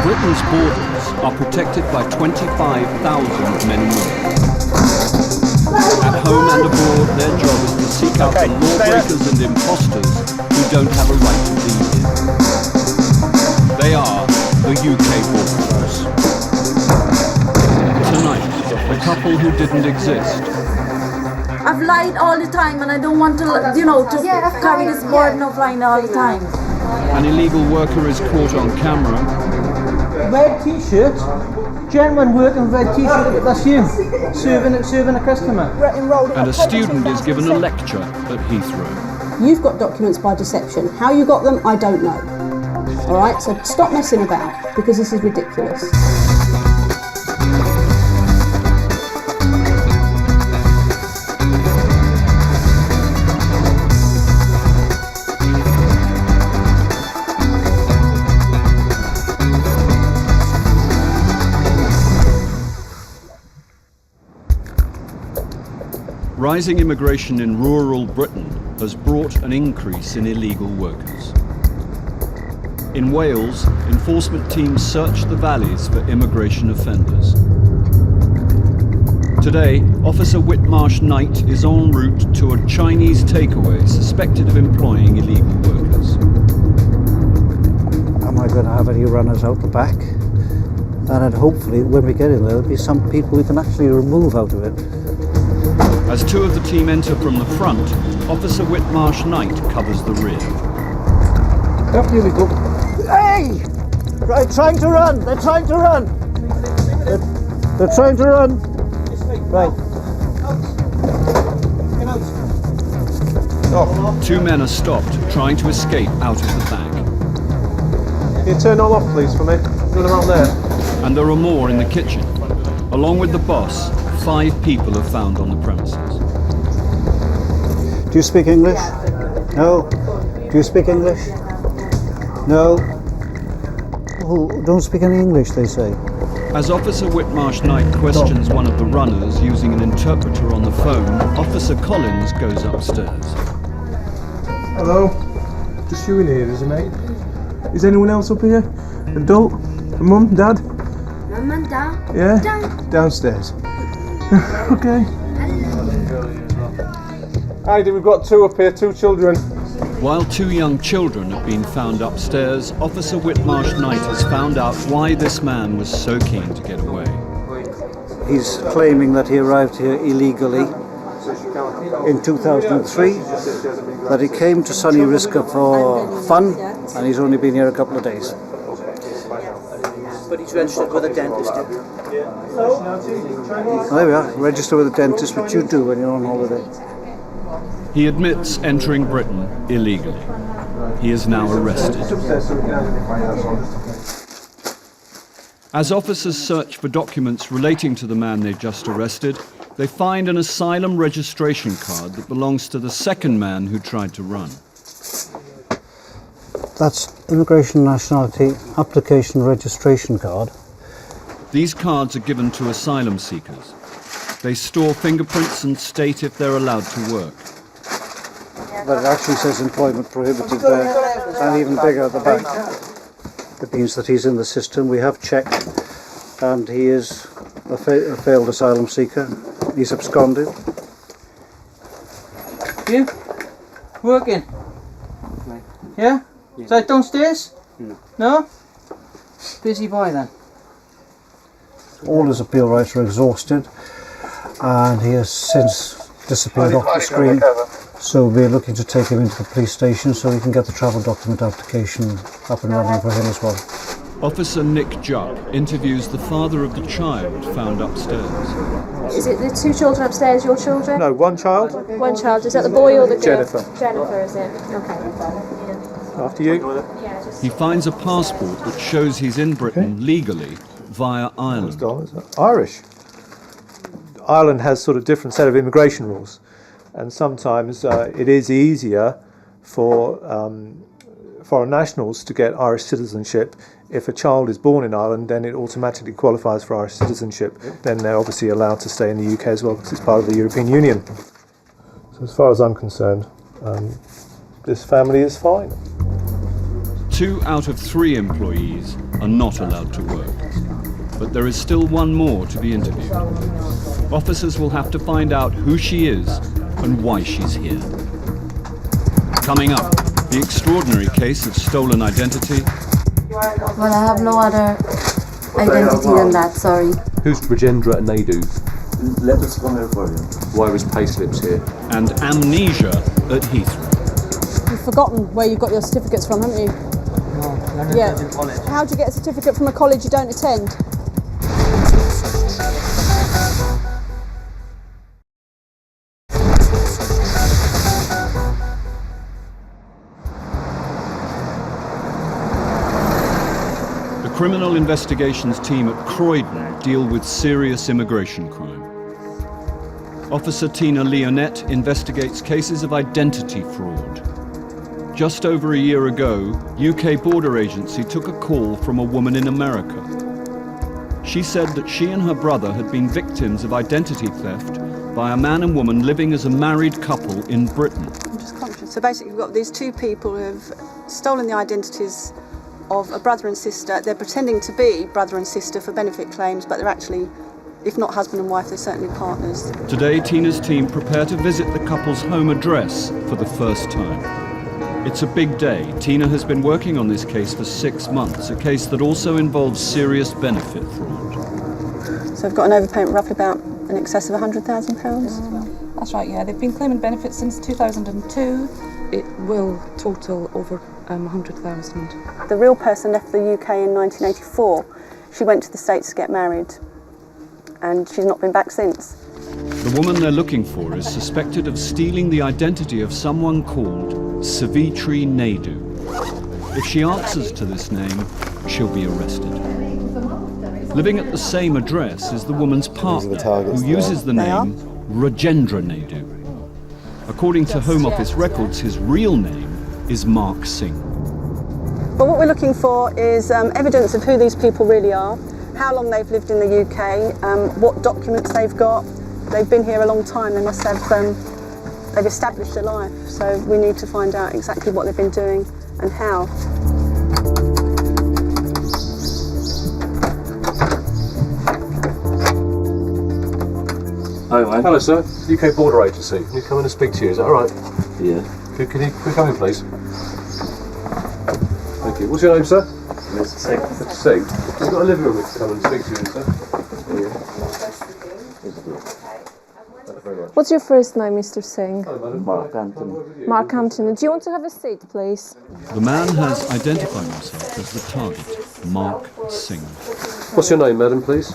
Britain's borders are protected by 25,000 men and women. At home and abroad, their job is to seek out the lawbreakers and imposters who don't have a right to be here. They are the UK Border Force. Tonight, the couple who didn't exist. I've lied all the time and I don't want to, to carry this burden of lying all the time. An illegal worker is caught on camera. Red t-shirt, gentleman working with red t-shirt, that's you, serving a customer. And a student is given a lecture at Heathrow. You've got documents by deception. How you got them, I don't know. All right, so stop messing about, because this is ridiculous. Rising immigration in rural Britain has brought an increase in illegal workers. In Wales, enforcement teams search the valleys for immigration offenders. Today, Officer Whitmarsh Knight is en route to a Chinese takeaway suspected of employing illegal workers. Am I going to have any runners out the back? And hopefully, when we get in there, there'll be some people we can actually remove out of it. As two of the team enter from the front, Officer Whitmarsh Knight covers the rear. Up, here we go. Hey! Right, trying to run. They're trying to run. They're trying to run. Right. Two men are stopped, trying to escape out of the back. Can you turn all off, please, for me? Run around there. And there are more in the kitchen. Along with the boss, 5 people are found on the premises. Do you speak English? No. Do you speak English? No. Oh, don't speak any English, they say. As Officer Whitmarsh Knight questions one of the runners using an interpreter on the phone, Officer Collins goes upstairs. Hello? Just you in here, isn't it? Is anyone else up here? Adult? Mum? Dad? Mum and Dad? Yeah? Downstairs. Okay. Heidi, we've got 2 up here, 2 children. While 2 young children have been found upstairs, Officer Whitmarsh Knight has found out why this man was so keen to get away. He's claiming that he arrived here illegally in 2003, that he came to Sunny Riska for fun, and he's only been here a couple of days. But he's registered with a dentist. There we are, register with a dentist, which you do when you're on holiday. He admits entering Britain illegally. He is now arrested. As officers search for documents relating to the man they've just arrested, they find an asylum registration card that belongs to the second man who tried to run. That's Immigration Nationality Application Registration Card. These cards are given to asylum seekers. They store fingerprints and state if they're allowed to work. But it actually says employment prohibited there, and even bigger at the back. It means that he's in the system. We have checked, and he is a failed asylum seeker. He's absconded. You? Working? Yeah? Is that downstairs? No? Busy boy then. All his appeal rights are exhausted, and he has since disappeared off the screen. So we're looking to take him into the police station so we can get the travel document application up and running for him as well. Officer Nick Jupp interviews the father of the child found upstairs. Is it the 2 children upstairs your children? No, 1 child. 1 child. Is that the boy or the girl? Jennifer. Jennifer, is it? Okay. After you. He finds a passport that shows he's in Britain legally via Ireland. Irish. Ireland has sort of different set of immigration rules, and sometimes it is easier for foreign nationals to get Irish citizenship. If a child is born in Ireland, then it automatically qualifies for Irish citizenship. Then they're obviously allowed to stay in the UK as well because it's part of the European Union. So as far as I'm concerned, this family is fine. 2 out of 3 employees are not allowed to work. But there is still one more to be interviewed. Officers will have to find out who she is and why she's here. Coming up, the extraordinary case of stolen identity. Well, I have no other identity than that, sorry. Who's Rajendra Naidu? Let us come here for you. Why was payslips here? And amnesia at Heathrow. You've forgotten where you got your certificates from, haven't you? No, Yeah. How do you get a certificate from a college you don't attend? The Criminal Investigations team at Croydon deal with serious immigration crime. Officer Tina Leonette investigates cases of identity fraud. Just over a year ago, UK Border Agency took a call from a woman in America. She said that she and her brother had been victims of identity theft by a man and woman living as a married couple in Britain. I'm just conscious. So basically we've got these two people who have stolen the identities of a brother and sister. They're pretending to be brother and sister for benefit claims, but they're actually, if not husband and wife, they're certainly partners. Today, Tina's team prepare to visit the couple's home address for the first time. It's a big day. Tina has been working on this case for 6 months, a case that also involves serious benefit fraud. So we've got an overpayment roughly about in excess of £100,000. That's right, yeah. They've been claiming benefits since 2002. It will total over 100,000. The real person left the UK in 1984. She went to the States to get married, and she's not been back since. The woman they're looking for is suspected of stealing the identity of someone called Savitri Naidu. If she answers to this name, she'll be arrested. Living at the same address is the woman's partner, who uses the name Rajendra Naidu. According to Home Office records, his real name is Mark Singh. But what we're looking for is evidence of who these people really are, how long they've lived in the UK, what documents they've got. They've been here a long time, they must have, they've established a life, so we need to find out exactly what they've been doing and how. Hi, Hello, sir. UK Border Agency. Can you come in and speak to you? Is that all right? Yeah. Can you come in, please? Thank you. What's your name, sir? Mr. Singh. Mr. Singh. We've got a living room we can come and speak to you in, sir. Thank you very much. What's your first name, Mr. Singh? Hello, madam. Mark Anthony. Mark Anthony. Do you want to have a seat, please? The man has identified himself as the target, Mark Singh. What's your name, madam, please?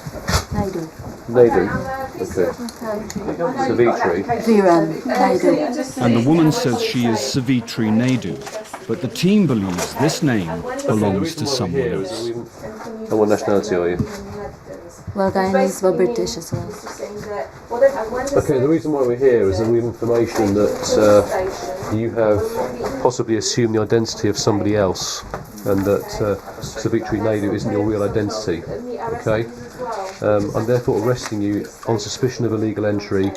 Naidu. Naidu. Okay. Savitri. Viren Naidu. And the woman says she is Savitri Naidu, but the team believes this name belongs to someone else. And what nationality are you? Well, Guyanese were British as well. Okay, the reason why we're here is that we have information that you have possibly assumed the identity of somebody else, and that Savitri Naidu isn't your real identity. Okay? I'm therefore arresting you on suspicion of illegal entry,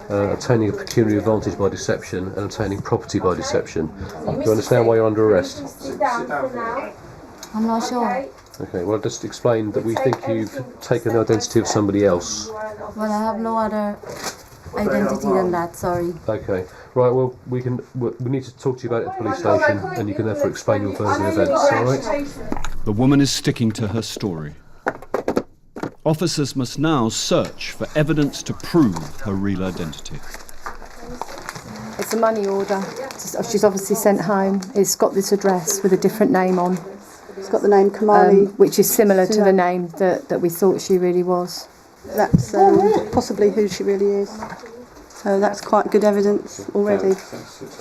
obtaining a pecuniary advantage by deception, and obtaining property by deception. Do you understand why you're under arrest? I'm not sure. Okay, well, I just explained that we think you've taken the identity of somebody else. Well, I have no other identity than that, sorry. Okay, right, well, we need to talk to you about it at the police station, and you can therefore explain your version of events, alright? The woman is sticking to her story. Officers must now search for evidence to prove her real identity. It's a money order. She's obviously sent home. It's got this address with a different name on, It's got the name Kamali. which is similar to the name that we thought she really was. That's possibly who she really is. So that's quite good evidence already.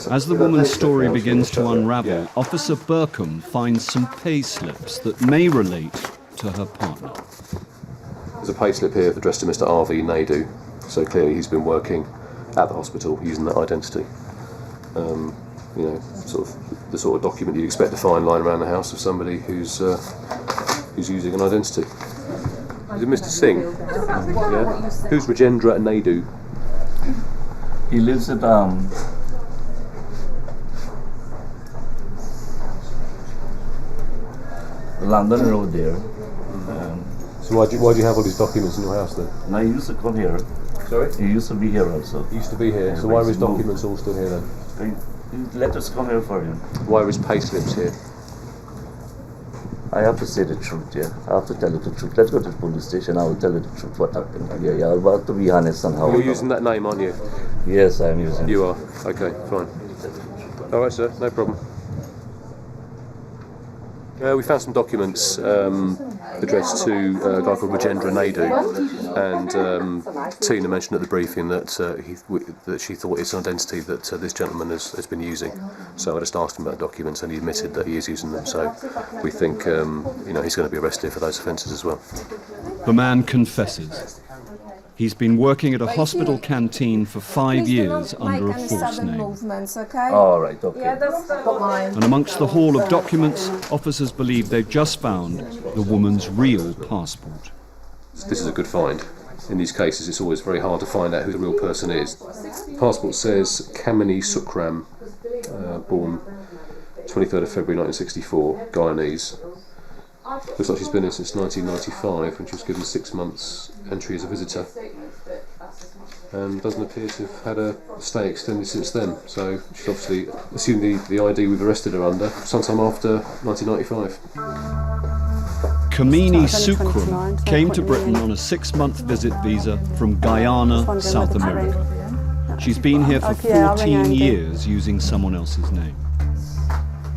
As the woman's story begins to unravel, Officer Burkham finds some pay slips that may relate to her partner. There's a payslip here addressed to Mr. R.V. Naidu, so clearly he's been working at the hospital using that identity. You know, the sort of document you'd expect to find lying around the house of somebody who's using an identity. Is it Mr. Singh? Yeah. Who's Rajendra Naidu? He lives at London Road there. So why do you have all these documents in your house then? And I used to come here. Sorry? He used to be here also. He used to be here, so why are his documents all still here then? Let us come here for him. Why are his payslips here? I have to say the truth, yeah. I have to tell you the truth. Let's go to the police station. I will tell you the truth what happened. Yeah. I want to be honest on how. You're using that name, aren't you? Yes, I am using it. You are? Okay, fine. Alright, sir, no problem. We found some documents addressed to a guy called Rajendra Naidu, and Tina mentioned at the briefing that that she thought it's an identity that this gentleman has been using. So I just asked him about the documents, and he admitted that he is using them. So we think he's going to be arrested for those offences as well. The man confesses. He's been working at a hospital canteen for 5 years under a false name. All right, okay. Yeah, that's got mine. And amongst the haul of documents, officers believe they've just found the woman's real passport. This is a good find. In these cases, it's always very hard to find out who the real person is. Passport says Kamini Sukram, born 23rd of February 1964, Guyanese. Looks like she's been here since 1995, when she was given 6 months entry as a visitor, and doesn't appear to have had a stay extended since then. So she's obviously assumed the ID we've arrested her under sometime after 1995. Kamini Sukram came to Britain on a 6-month visit visa from Guyana, South America. She's been here for 14 years using someone else's name.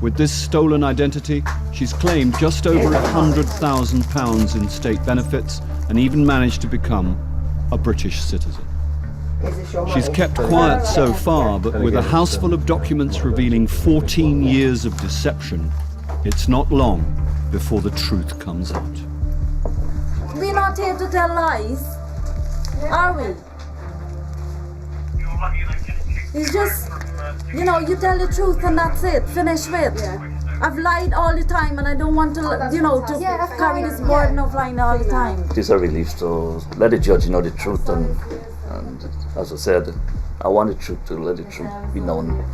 With this stolen identity, she's claimed just over £100,000 in state benefits and even managed to become a British citizen. She's kept quiet so far, but with a house full of documents revealing 14 years of deception, it's not long before the truth comes out. We're not here to tell lies, are we? It's just, you tell the truth and that's it, finish with. I've lied all the time and I don't want to, to carry this burden of lying all the time. It is a relief to let the judge know the truth, and as I said, I want the truth to let the truth be known.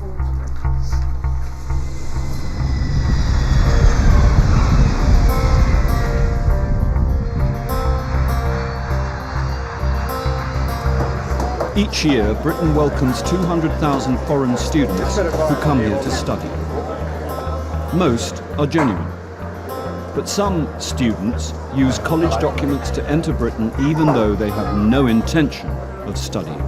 Each year, Britain welcomes 200,000 foreign students who come here to study. Most are genuine, but some students use college documents to enter Britain even though they have no intention of studying.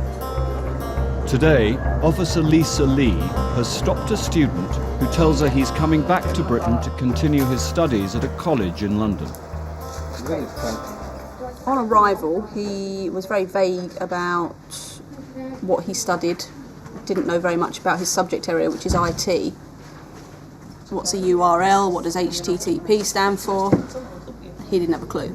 Today, Officer Lisa Lee has stopped a student who tells her he's coming back to Britain to continue his studies at a college in London. On arrival, he was very vague about what he studied, didn't know very much about his subject area, which is IT. So what's a URL, what does HTTP stand for? He didn't have a clue.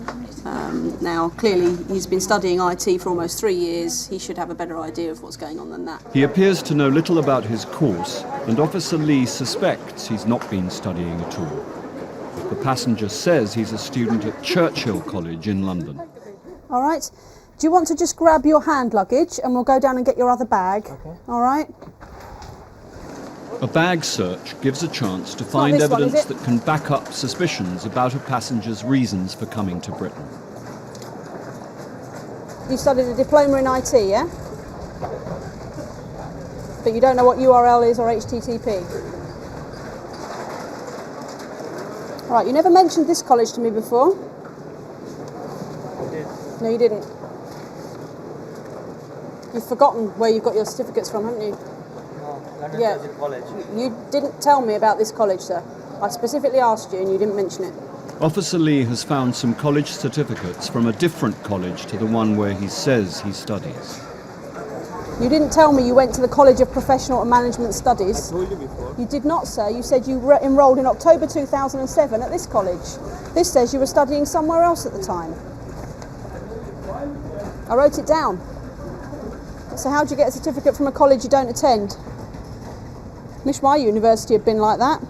Now, clearly, he's been studying IT for almost 3 years. He should have a better idea of what's going on than that. He appears to know little about his course, and Officer Lee suspects he's not been studying at all. The passenger says he's a student at Churchill College in London. All right. Do you want to just grab your hand luggage and we'll go down and get your other bag? Okay. All right. A bag search gives a chance to find evidence that can back up suspicions about a passenger's reasons for coming to Britain. You studied a diploma in IT, yeah? But you don't know what URL is or HTTP? All right, you never mentioned this college to me before. I did. No, you didn't. You've forgotten where you've got your certificates from, haven't you? Yeah, you didn't tell me about this college, sir. I specifically asked you and you didn't mention it. Officer Lee has found some college certificates from a different college to the one where he says he studies. You didn't tell me you went to the College of Professional and Management Studies. I told you before. You did not, sir. You said you enrolled in October 2007 at this college. This says you were studying somewhere else at the time. I wrote it down. So how do you get a certificate from a college you don't attend? Wish my university had been like that.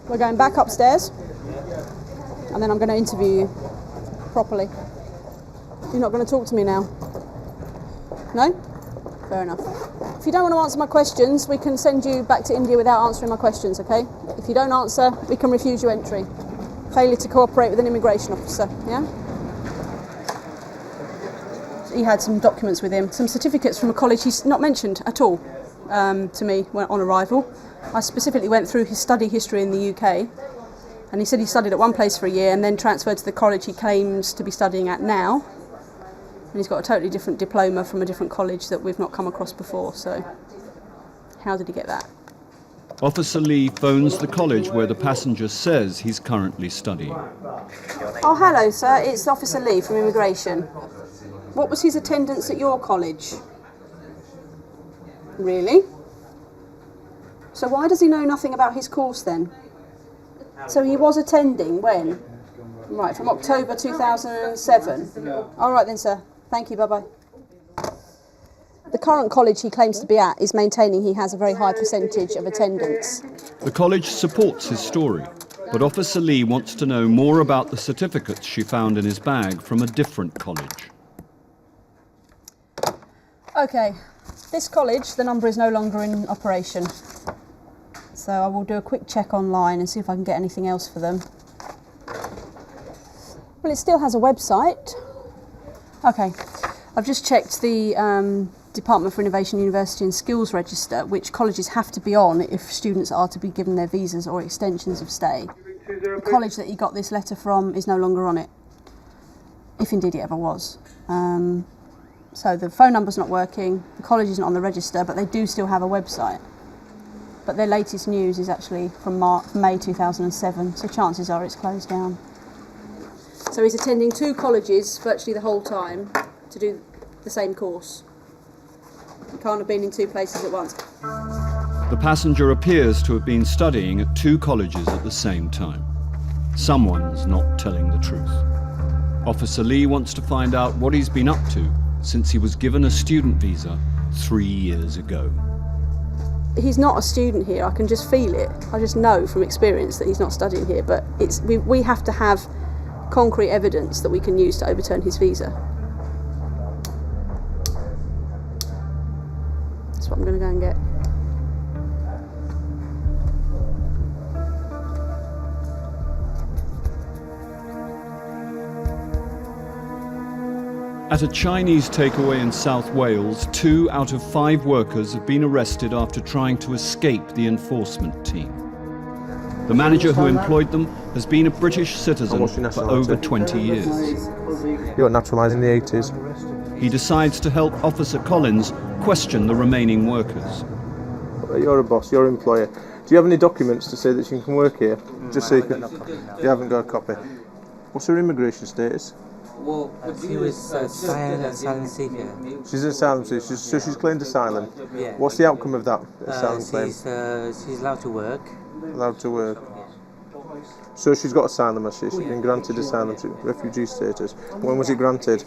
We're going back upstairs and then I'm going to interview you properly. You're not going to talk to me now? No? Fair enough. If you don't want to answer my questions, we can send you back to India without answering my questions, okay? If you don't answer, we can refuse you entry. Failure to cooperate with an immigration officer, yeah? He had some documents with him, some certificates from a college he's not mentioned at all to me on arrival. I specifically went through his study history in the UK, and he said he studied at one place for a year and then transferred to the college he claims to be studying at now. And he's got a totally different diploma from a different college that we've not come across before, so how did he get that? Officer Lee phones the college where the passenger says he's currently studying. Oh, hello, sir. It's Officer Lee from Immigration. What was his attendance at your college? Really? So why does he know nothing about his course then? So he was attending when? Right, from October 2007. All right then, sir. Thank you. Bye-bye. The current college he claims to be at is maintaining he has a very high percentage of attendance. The college supports his story, but Officer Lee wants to know more about the certificates she found in his bag from a different college. Okay, this college, the number is no longer in operation. So I will do a quick check online and see if I can get anything else for them. Well, it still has a website. Okay, I've just checked the Department for Innovation, University and Skills Register, which colleges have to be on if students are to be given their visas or extensions of stay. The college that he got this letter from is no longer on it, if indeed it ever was. So the phone number's not working, the college isn't on the register, but they do still have a website. But their latest news is actually from May 2007, so chances are it's closed down. So he's attending 2 colleges virtually the whole time to do the same course. He can't have been in 2 places at once. The passenger appears to have been studying at 2 colleges at the same time. Someone's not telling the truth. Officer Lee wants to find out what he's been up to since he was given a student visa 3 years ago. He's not a student here, I can just feel it. I just know from experience that he's not studying here, but we have to have concrete evidence that we can use to overturn his visa. That's what I'm going to go and get. At a Chinese takeaway in South Wales, 2 out of 5 workers have been arrested after trying to escape the enforcement team. The manager who employed them has been a British citizen for over 20 years. You got naturalised in the 80s. He decides to help Officer Collins question the remaining workers. You're a boss, you're an employer. Do you have any documents to say that you can work here? Just so you can... You haven't got a copy. What's her immigration status? Well, she was asylum seeker. She's an asylum seeker, so she's claimed asylum. Yeah. What's the outcome of that asylum claim? She's allowed to work. Allowed to work. So she's got asylum, has she? She's been granted asylum, refugee status. When was it granted?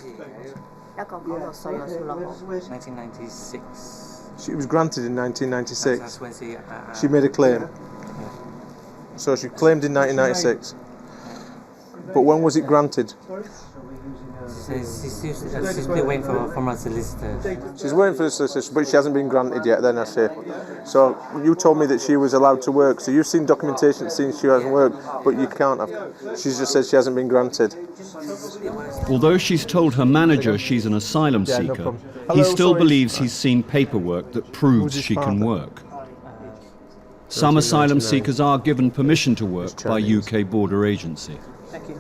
1996. She was granted in 1996. That's when she made a claim. So she claimed in 1996. But when was it granted? She's still waiting for a solicitor. She's waiting for the solicitor, but she hasn't been granted yet then, has she? So you told me that she was allowed to work, so you've seen documentation that says she hasn't worked, but you can't have. She's just said she hasn't been granted. Although she's told her manager she's an asylum seeker, he still believes he's seen paperwork that proves she can work. Some asylum seekers are given permission to work by UK border agency. Thank you.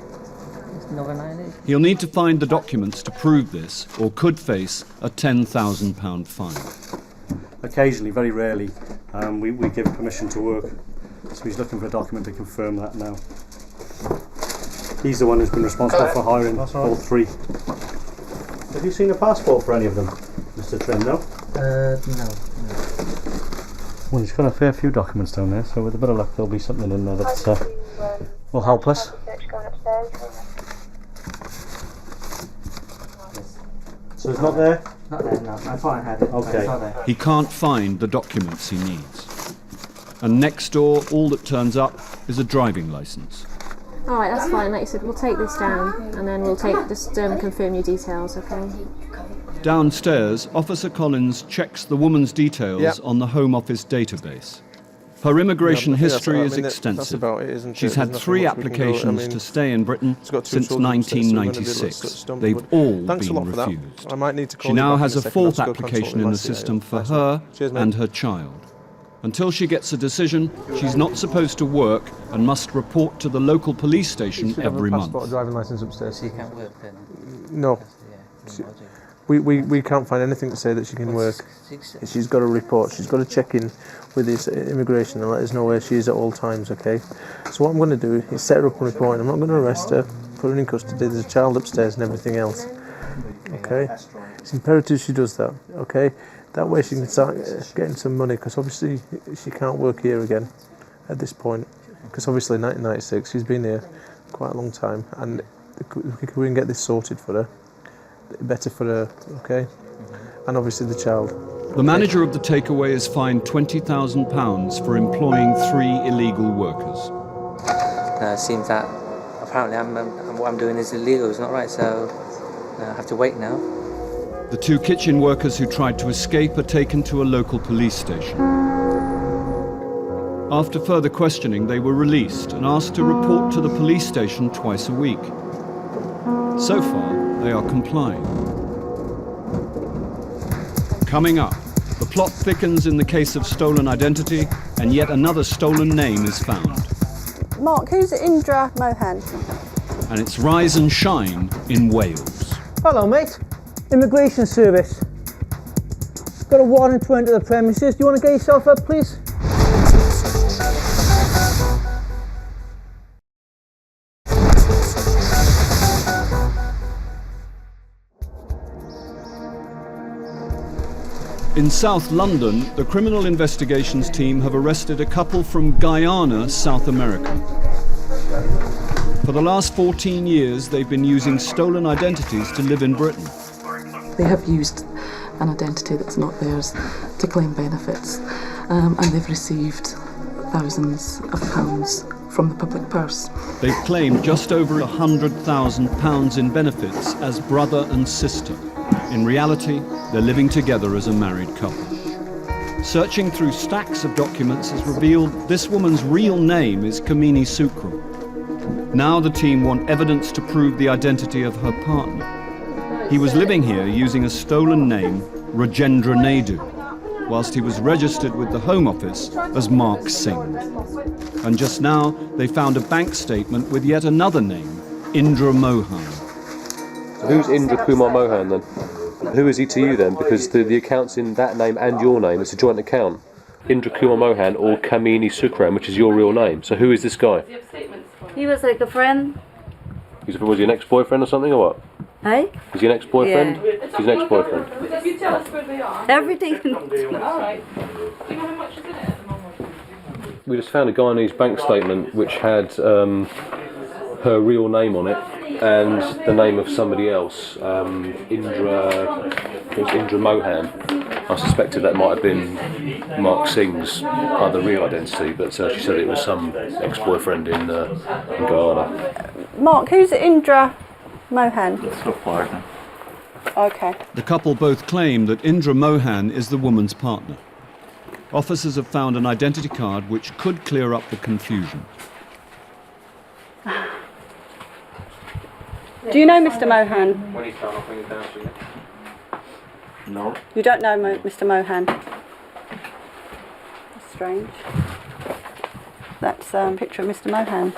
He'll need to find the documents to prove this, or could face a £10,000 fine. Occasionally, very rarely, we give permission to work. So he's looking for a document to confirm that now. He's the one who's been responsible for hiring all 3. Have you seen a passport for any of them, Mr. Trim, no? No. Well, he's got a fair few documents down there, so with a bit of luck there'll be something in there that will help us. So it's not there? Not there, no. I thought I had it. Okay. It's not there. He can't find the documents he needs. And next door, all that turns up is a driving licence. All right, that's fine. Like you said, we'll take this down and then we'll just confirm your details, okay? Downstairs, Officer Collins checks the woman's details on the Home Office database. Her immigration Yeah, I think that's history about- is I mean, that's extensive. about it, isn't it? She's There's had nothing 3 much we can go- I applications mean, to stay in Britain it's got 2 since children upstairs, so we're gonna do lots of 1996. stuff, They've but all thanks a been lot for that. refused. I might need to call She you now back has in a a second. I'll 4th just go consult application with in my the CA. system for Nice her one. Cheers, mate. and her child. Until she gets a decision, she's not supposed to work and must report to the local police station every month. Driving license upstairs. She can't work then. No. We can't find anything to say that she can work. She's got to report. She's got to check in with this immigration and let us know where she is at all times, okay? So what I'm going to do is set her up and report. I'm not going to arrest her, put her in custody. There's a child upstairs and everything else, okay? It's imperative she does that, okay? That way she can start getting some money, because obviously she can't work here again at this point, because obviously 1996, she's been here quite a long time, and if we can get this sorted for her, better for her, okay? And obviously the child. The manager of the takeaway is fined £20,000 for employing 3 illegal workers. It seems that apparently what I'm doing is illegal, it's not right, so I have to wait now. The 2 kitchen workers who tried to escape are taken to a local police station. After further questioning, they were released and asked to report to the police station twice a week. So far, they are complying. Coming up, the plot thickens in the case of stolen identity, and yet another stolen name is found. Mark, who's Indra Mohan? And it's rise and shine in Wales. Hello, mate. Immigration Service. Got a warrant to enter the premises. Do you want to get yourself up, please? In South London, the criminal investigations team have arrested a couple from Guyana, South America. For the last 14 years, they've been using stolen identities to live in Britain. They have used an identity that's not theirs to claim benefits, and they've received thousands of pounds from the public purse. They've claimed just over £100,000 in benefits as brother and sister. In reality, they're living together as a married couple. Searching through stacks of documents has revealed this woman's real name is Kamini Sukram. Now the team want evidence to prove the identity of her partner. He was living here using a stolen name, Rajendra Naidu, whilst he was registered with the Home Office as Mark Singh. And just now, they found a bank statement with yet another name, Indra Mohan. So who's Indra Kumar Mohan then? Who is he to you then? Because the account's in that name and your name, it's a joint account. Indra Kumar Mohan or Kamini Sukram, which is your real name. So who is this guy? He was like a friend. Was he an ex-boyfriend or something, or what? Hey? Is he an ex-boyfriend? Yeah. He's an ex-boyfriend. You tell us where they are. Everything. Alright. Do you know how much is in it at the moment? We just found a Guyanese bank statement which had her real name on it and the name of somebody else, Indra Mohan. I suspected that might have been Mark Singh's other real identity, but she said it was some ex-boyfriend in Guyana. Mark, who's Indra Mohan? That's her partner. Okay. The couple both claim that Indra Mohan is the woman's partner. Officers have found an identity card which could clear up the confusion. Do you know Mr. Mohan? No. You don't know Mr. Mohan? That's strange. That's a picture of Mr. Mohan.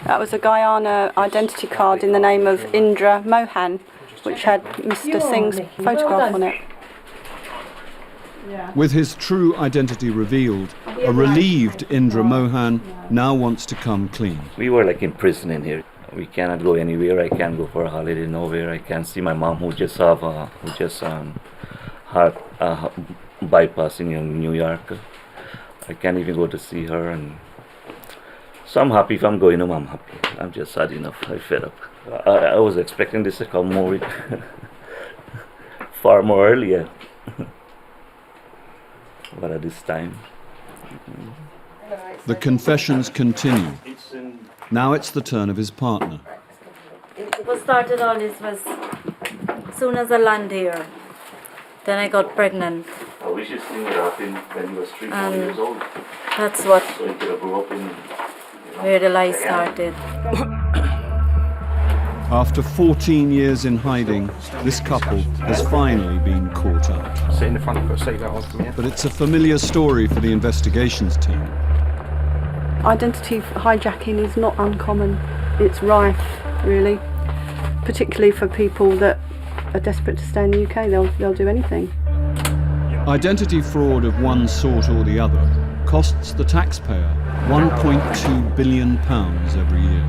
That was a Guyana identity card in the name of Indra Mohan, which had Mr. Singh's photograph on it. With his true identity revealed, a relieved Indra Mohan now wants to come clean. We were like in prison in here. We cannot go anywhere. I can't go for a holiday nowhere. I can't see my mom who just heart bypass in New York. I can't even go to see her, and so I'm happy. If I'm going home, I'm happy. I'm just sad enough. I fed up. I was expecting this to come more far more earlier, but at this time. The confessions continue. Now it's the turn of his partner. What started all this was, as soon as I landed here, then I got pregnant I wish this thing would happen when he was 3-4 years old. That's what So he could have grew up in, where the lie started. After 14 years in hiding, this couple has finally been caught out. Sit in the front, put a seatbelt on from here. But it's a familiar story for the investigations team. Identity hijacking is not uncommon. It's rife, really, particularly for people that are desperate to stay in the UK. They'll do anything. Identity fraud of one sort or the other costs the taxpayer £1.2 billion every year.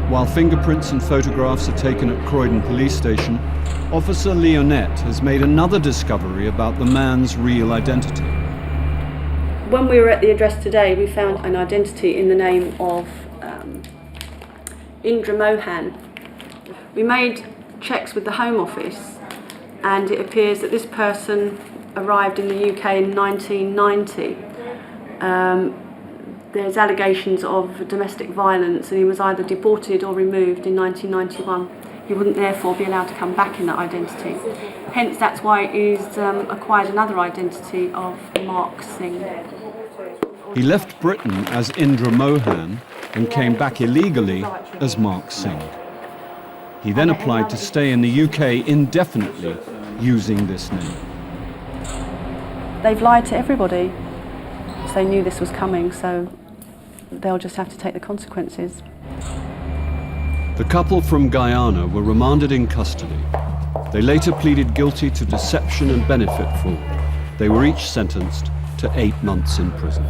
While fingerprints and photographs are taken at Croydon Police Station, Officer Leonette has made another discovery about the man's real identity. When we were at the address today, we found an identity in the name of Indra Mohan. We made checks with the Home Office, and it appears that this person arrived in the UK in 1990. There's allegations of domestic violence, and he was either deported or removed in 1991. He wouldn't therefore be allowed to come back in that identity. Hence, that's why he's acquired another identity of Mark Singh. He left Britain as Indra Mohan and came back illegally as Mark Singh. He then applied to stay in the UK indefinitely using this name. They've lied to everybody. They knew this was coming, so they'll just have to take the consequences. The couple from Guyana were remanded in custody. They later pleaded guilty to deception and benefit fraud. They were each sentenced to 8 months in prison.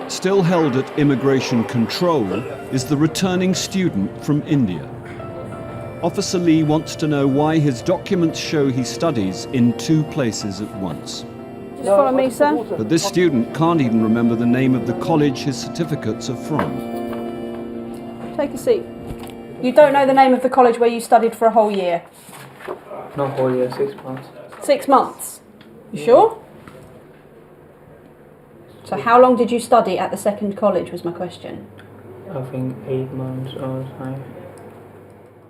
Still held at immigration control is the returning student from India. Officer Lee wants to know why his documents show he studies in 2 places at once. Just follow me, sir. But this student can't even remember the name of the college his certificates are from. Take a seat. You don't know the name of the college where you studied for a whole year? No, whole year, 6 months. 6 months? You sure? So how long did you study at the second college was my question. I think 8 months or something.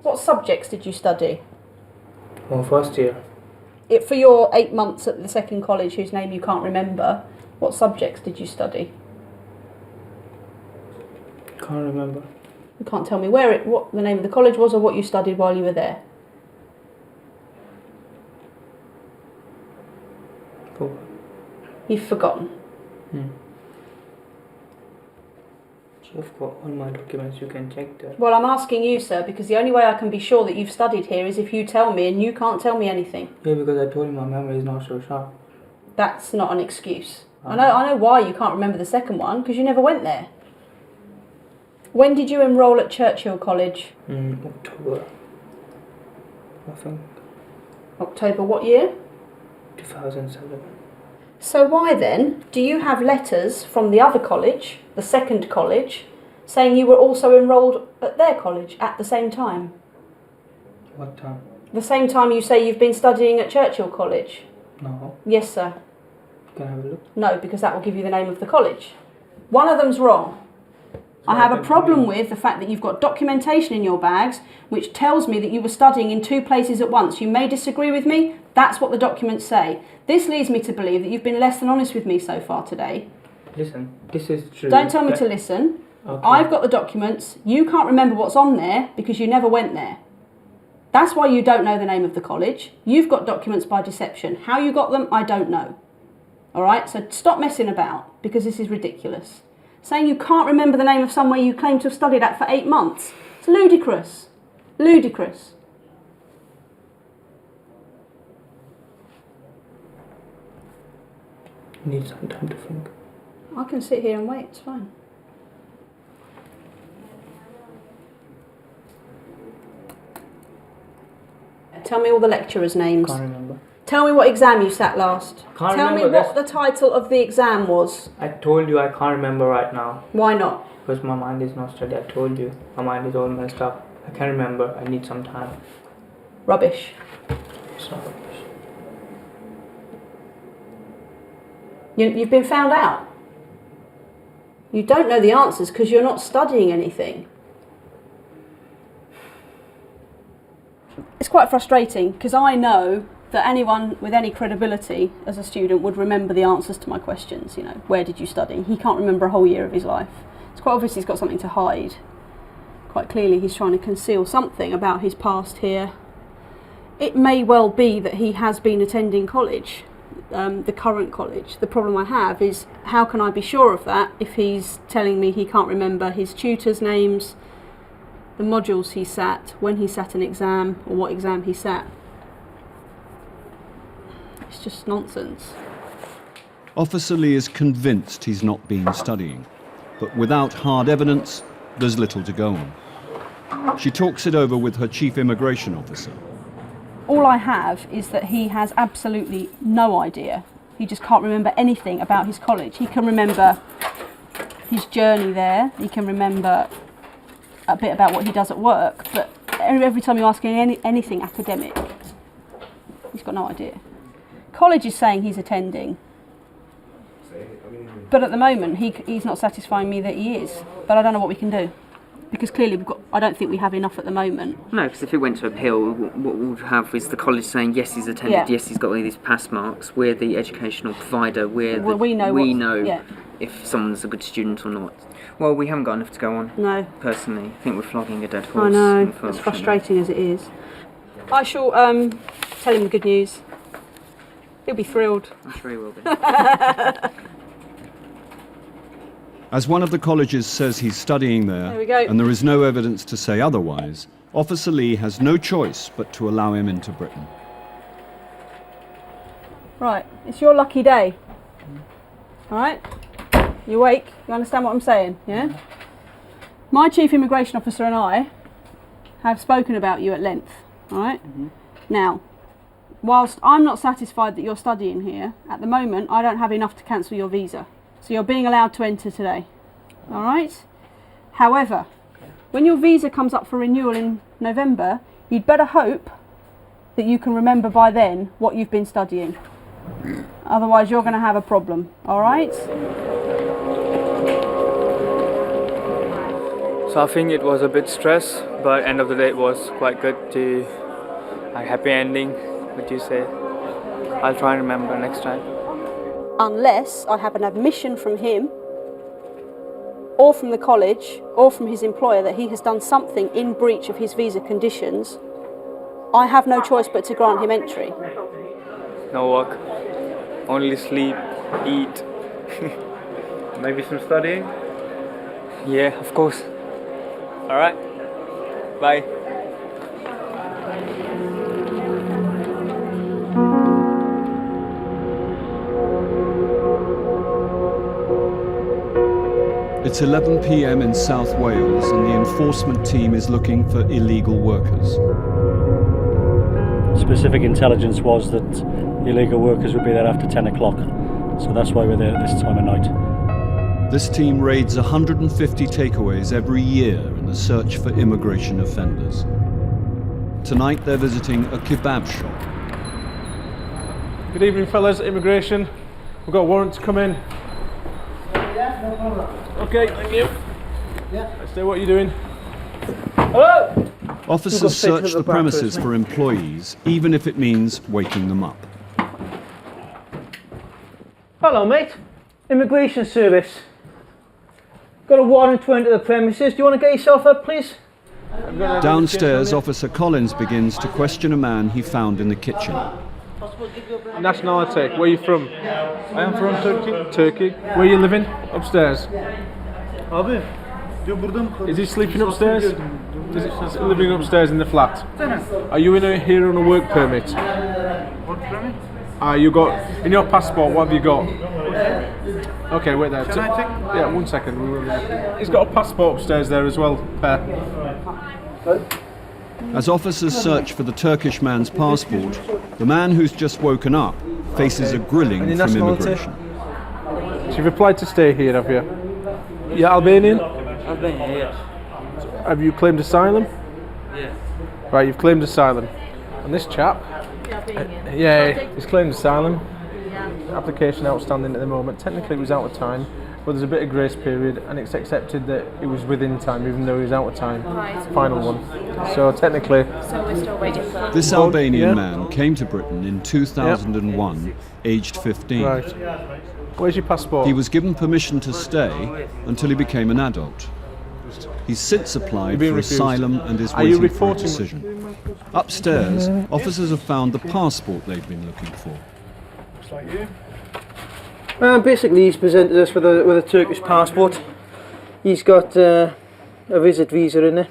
What subjects did you study? Well, first year. For your 8 months at the second college, whose name you can't remember, what subjects did you study? Can't remember. You can't tell me what the name of the college was or what you studied while you were there? You've forgotten? I've got all my documents, you can check that. Well, I'm asking you, sir, because the only way I can be sure that you've studied here is if you tell me, and you can't tell me anything. Yeah, because I told you my memory is not so sharp. That's not an excuse. I know why you can't remember the second one, because you never went there. When did you enrol at Churchill College? October, I think. October what year? 2007. So why then do you have letters from the other college, the second college, saying you were also enrolled at their college at the same time? What time? The same time you say you've been studying at Churchill College? No. Yes, sir. Can I have a look? No, because that will give you the name of the college. One of them's wrong. I have a problem with the fact that you've got documentation in your bags which tells me that you were studying in 2 places at once. You may disagree with me, that's what the documents say. This leads me to believe that you've been less than honest with me so far today. Listen, this is true. Don't tell me to listen. Okay. I've got the documents. You can't remember what's on there because you never went there. That's why you don't know the name of the college. You've got documents by deception. How you got them, I don't know. All right, so stop messing about because this is ridiculous. Saying you can't remember the name of somewhere you claim to have studied at for 8 months. It's ludicrous. Ludicrous. Need some time to think. I can sit here and wait, it's fine. Tell me all the lecturers' names. Can't remember. Tell me what exam you sat last. Can't Tell me remember, what the title of the exam was. I told you I can't remember right now. Why not? Because my mind is not steady. I told you. My mind is all messed up. I can't remember. I need some time. Rubbish. It's not rubbish. You've been found out. You don't know the answers because you're not studying anything. It's quite frustrating because I know that anyone with any credibility as a student would remember the answers to my questions. You know, where did you study? He can't remember a whole year of his life. It's quite obvious he's got something to hide. Quite clearly he's trying to conceal something about his past here. It may well be that he has been attending college, the current college. The problem I have is how can I be sure of that if he's telling me he can't remember his tutors' names, the modules he sat, when he sat an exam, or what exam he sat. It's just nonsense. Officer Lee is convinced he's not been studying, but without hard evidence, there's little to go on. She talks it over with her chief immigration officer. All I have is that he has absolutely no idea. He just can't remember anything about his college. He can remember his journey there, he can remember a bit about what he does at work, but every time you ask him anything academic, he's got no idea. College is saying he's attending, but at the moment he's not satisfying me that he is, but I don't know what we can do. Because clearly I don't think we have enough at the moment. No, because if it went to appeal, what we'll have is the college saying, yes, he's attended, yes, he's got all these pass marks, we're the educational provider, we know if someone's a good student or not. Well, we haven't got enough to go on. No. Personally, I think we're flogging a dead horse. I know, it's frustrating as it is. I shall tell him the good news. He'll be thrilled. I'm sure he will be. As one of the colleges says he's studying there, and there is no evidence to say otherwise, Officer Lee has no choice but to allow him into Britain. Right, it's your lucky day. Alright? You awake? You understand what I'm saying, yeah? My chief immigration officer and I have spoken about you at length, alright? Now, whilst I'm not satisfied that you're studying here, at the moment I don't have enough to cancel your visa. So you're being allowed to enter today, all right? However, when your visa comes up for renewal in November, you'd better hope that you can remember by then what you've been studying. Otherwise, you're going to have a problem, all right? So I think it was a bit stress, but end of the day it was quite good to a happy ending, would you say? I'll try and remember next time. Unless I have an admission from him or from the college or from his employer that he has done something in breach of his visa conditions, I have no choice but to grant him entry. No work, only sleep, eat. Maybe some studying? Yeah, of course. Alright, bye. It's 11 p.m. in South Wales and the enforcement team is looking for illegal workers. Specific intelligence was that illegal workers would be there after 10 o'clock, so that's why we're there at this time of night. This team raids 150 takeaways every year in the search for immigration offenders. Tonight they're visiting a kebab shop. Good evening, fellas, immigration. We've got a warrant to come in. Okay, thank you. Let's do what you're doing. Hello! Officers search the premises for employees, even if it means waking them up. Hello, mate. Immigration Service. Got a warrant to enter the premises. Do you want to get yourself up, please? Downstairs, Officer Collins begins to question a man he found in the kitchen. Nationality, where are you from? I am from Turkey. Turkey. Where are you living? Upstairs. Is he sleeping upstairs? Is he living upstairs in the flat? Are you here on a work permit? Work permit? You got in your passport. What have you got? Okay, wait there. Can I take? Yeah, 1 second. He's got a passport upstairs there as well. As officers search for the Turkish man's passport, the man who's just woken up faces a grilling from immigration. So you've applied to stay here, have you? You're Albanian? Albanian, yes. Have you claimed asylum? Yes. Right, you've claimed asylum. And this chap, yeah, he's claimed asylum. application outstanding at the moment. Technically it was out of time, but there's a bit of grace period and it's accepted that it was within time even though it was out of time. Right. Final one. So technically... So we're still waiting for that. This Albanian man came to Britain in 2001, aged 15. Right. Where's your passport? He was given permission to stay until he became an adult. He's since applied for asylum and is waiting for a decision. Upstairs, officers have found the passport they've been looking for. Just like you. Basically, he's presented us with a Turkish passport. He's got a visit visa in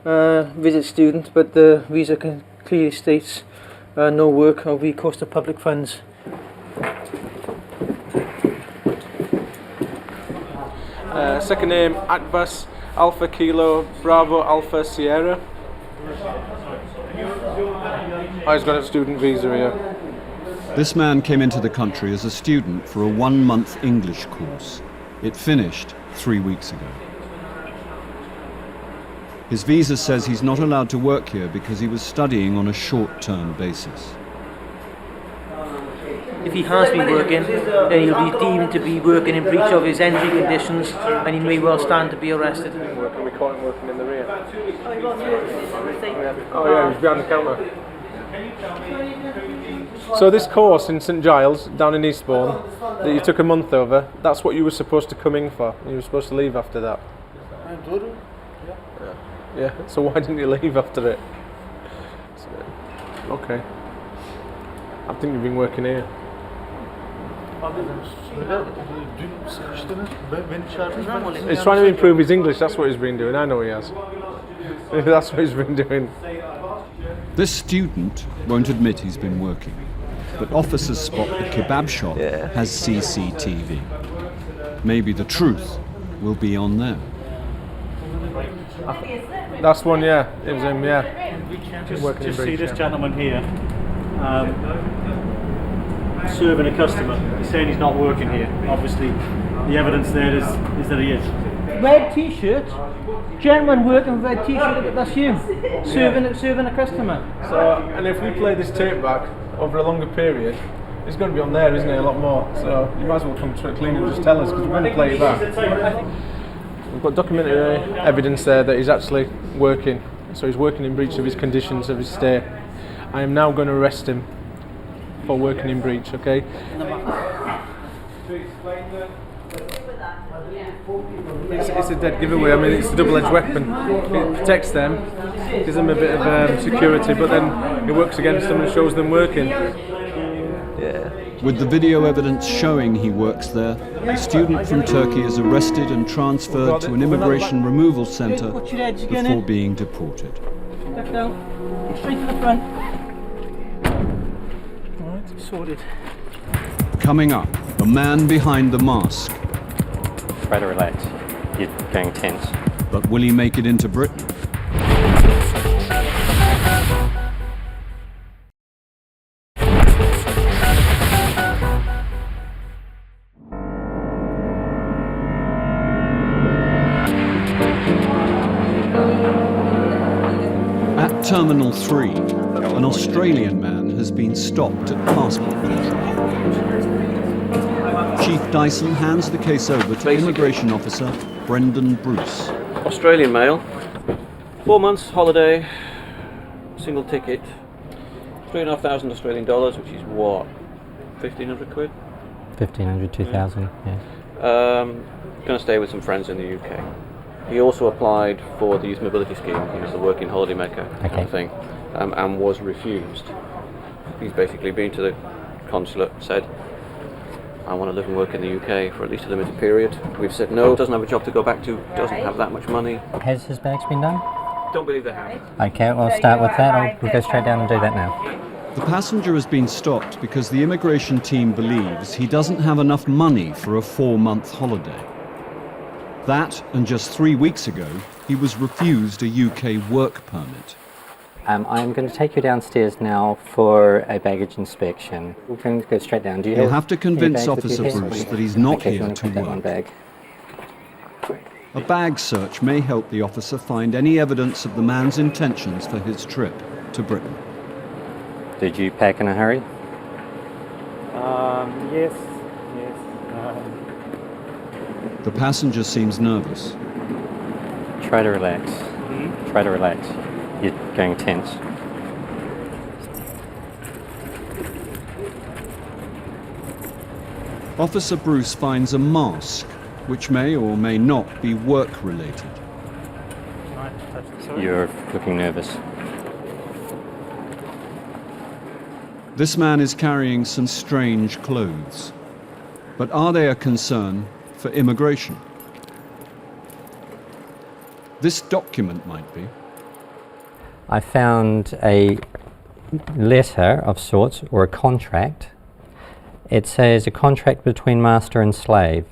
there, visit student, but the visa clearly states no work or recourse to public funds. Second name, Akbas Alpha Kilo Bravo Alpha Sierra. He's got a student visa here. This man came into the country as a student for a 1-month English course. It finished 3 weeks ago. His visa says he's not allowed to work here because he was studying on a short-term basis. If he has been working, then he'll be deemed to be working in breach of his entry conditions and he may well stand to be arrested. We caught him working in the rear. Oh yeah, he was behind the counter. So this course in St Giles, down in Eastbourne, that you took a month over, that's what you were supposed to come in for. You were supposed to leave after that. Yeah, so why didn't you leave after it? Okay. I think you've been working here. He's trying to improve his English, that's what he's been doing, I know he has. That's what he's been doing. This student won't admit he's been working, but officers spot the kebab shop has CCTV. Maybe the truth will be on there. That's one, yeah. It was him, yeah. Just see this gentleman here serving a customer. He's saying he's not working here. Obviously, the evidence there is that he is. Red t-shirt, gentleman working with red t-shirt, that's you, serving a customer. So, and if we play this tape back over a longer period, it's going to be on there, isn't it, a lot more. So you might as well come clean and just tell us, because we're going to play it back. We've got documentary evidence there that he's actually working. So he's working in breach of his conditions of his stay. I am now going to arrest him for working in breach, okay? It's a dead giveaway. I mean, it's a double-edged weapon. It protects them, gives them a bit of security, but then it works against them and shows them working. Yeah. With the video evidence showing he works there, the student from Turkey is arrested and transferred to an immigration removal centre before being deported. Back down, straight to the front. Alright, sorted. Coming up, the man behind the mask. Try to relax. You're going tense. But will he make it into Britain? At Terminal 3, an Australian man has been stopped at passport control. Chief Dyson hands the case over to immigration officer Brendan Bruce. Australian male, 4 months holiday, single ticket, 3,500 Australian dollars, which is what, 1,500 quid? 1,500, 2,000, yeah. Going to stay with some friends in the UK. He also applied for the Youth Mobility Scheme. He was the working holiday maker kind of thing, and was refused. He's basically been to the consulate, said, I want to live and work in the UK for at least a limited period. We've said no, doesn't have a job to go back to, doesn't have that much money. Has his bags been done? Don't believe they have. Okay, we'll start with that. We'll go straight down and do that now. The passenger has been stopped because the immigration team believes he doesn't have enough money for a 4-month holiday. That, and just 3 weeks ago, he was refused a UK work permit. I'm going to take you downstairs now for a baggage inspection. We're going to go straight down. Do you He'll have to convince Officer Bruce that he's not here to work. Bag. A bag search may help the officer find any evidence of the man's intentions for his trip to Britain. Did you pack in a hurry? Yes. The passenger seems nervous. Try to relax. Try to relax. You're going tense. Officer Bruce finds a mask, which may or may not be work-related. You're looking nervous. This man is carrying some strange clothes. But are they a concern for immigration? This document might be. I found a letter of sorts, or a contract. It says a contract between master and slave.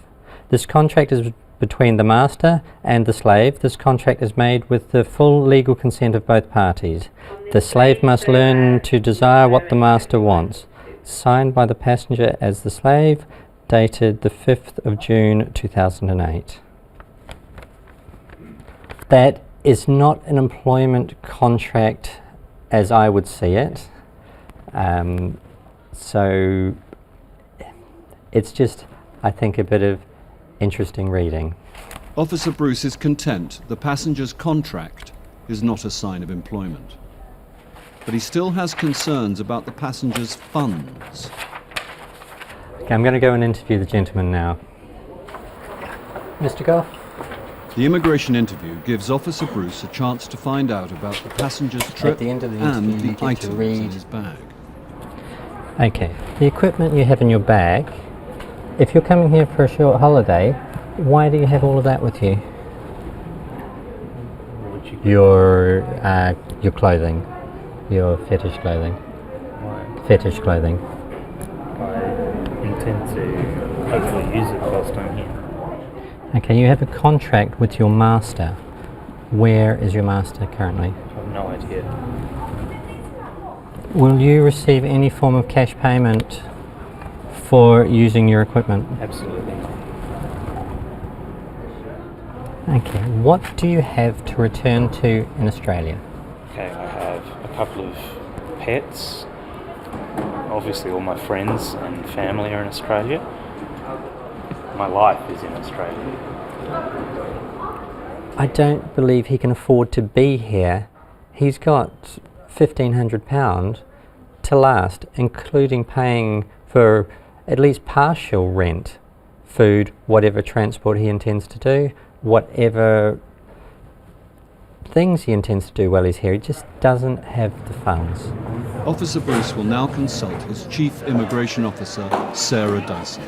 This contract is between the master and the slave. This contract is made with the full legal consent of both parties. The slave must learn to desire what the master wants. Signed by the passenger as the slave, dated the 5th of June 2008. That is not an employment contract as I would see it. So it's just, I think, a bit of interesting reading. Officer Bruce is content the passenger's contract is not a sign of employment. But he still has concerns about the passenger's funds. Okay, I'm going to go and interview the gentleman now. Mr. Goff? The immigration interview gives Officer Bruce a chance to find out about the passenger's trip At the end of the and interview, you the get items to read. in his bag. Okay, the equipment you have in your bag, if you're coming here for a short holiday, why do you have all of that with you? Your clothing, your fetish clothing. Why? Fetish clothing. I intend to hopefully use it whilst I'm here. Okay, you have a contract with your master. Where is your master currently? I have no idea. Will you receive any form of cash payment for using your equipment? Absolutely not. Okay, what do you have to return to in Australia? Okay, I have a couple of pets. Obviously all my friends and family are in Australia. My life is in Australia. I don't believe he can afford to be here. He's got £1,500 to last, including paying for at least partial rent, food, whatever transport he intends to do, whatever things he intends to do while he's here. He just doesn't have the funds. Officer Bruce will now consult his Chief Immigration Officer, Sarah Dyson.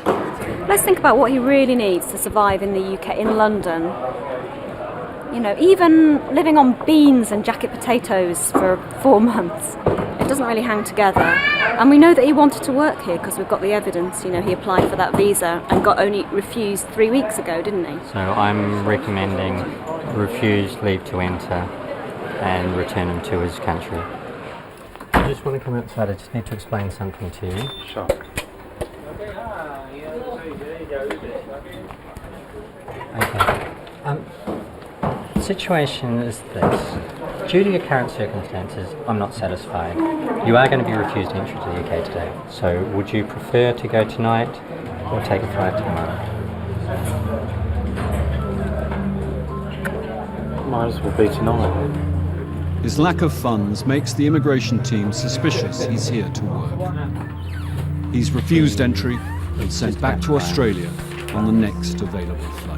Let's think about what he really needs to survive in the UK, in London. You know, even living on beans and jacket potatoes for 4 months, it doesn't really hang together. And we know that he wanted to work here because we've got the evidence. You know, he applied for that visa and got only refused 3 weeks ago, didn't he? So I'm recommending refuse leave to enter and return him to his country. I just want to come outside. I just need to explain something to you. Sure. Okay. The situation is this. Due to your current circumstances, I'm not satisfied. You are going to be refused entry to the UK today. So would you prefer to go tonight or take a flight tomorrow? Might as well be tonight. His lack of funds makes the immigration team suspicious he's here to work. He's refused entry and sent back to Australia on the next available flight.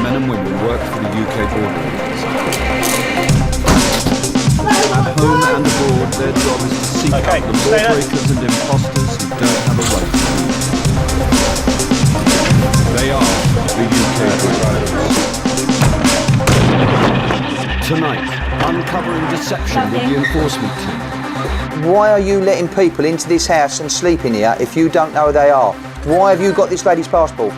Men and women work for the UK border police. At home and abroad, their job is to seek out the lawbreakers and imposters who don't have a right to. They are the UK border police. Tonight, uncovering deception with the enforcement team. Why are you letting people into this house and sleep in here if you don't know who they are? Why have you got this lady's passport?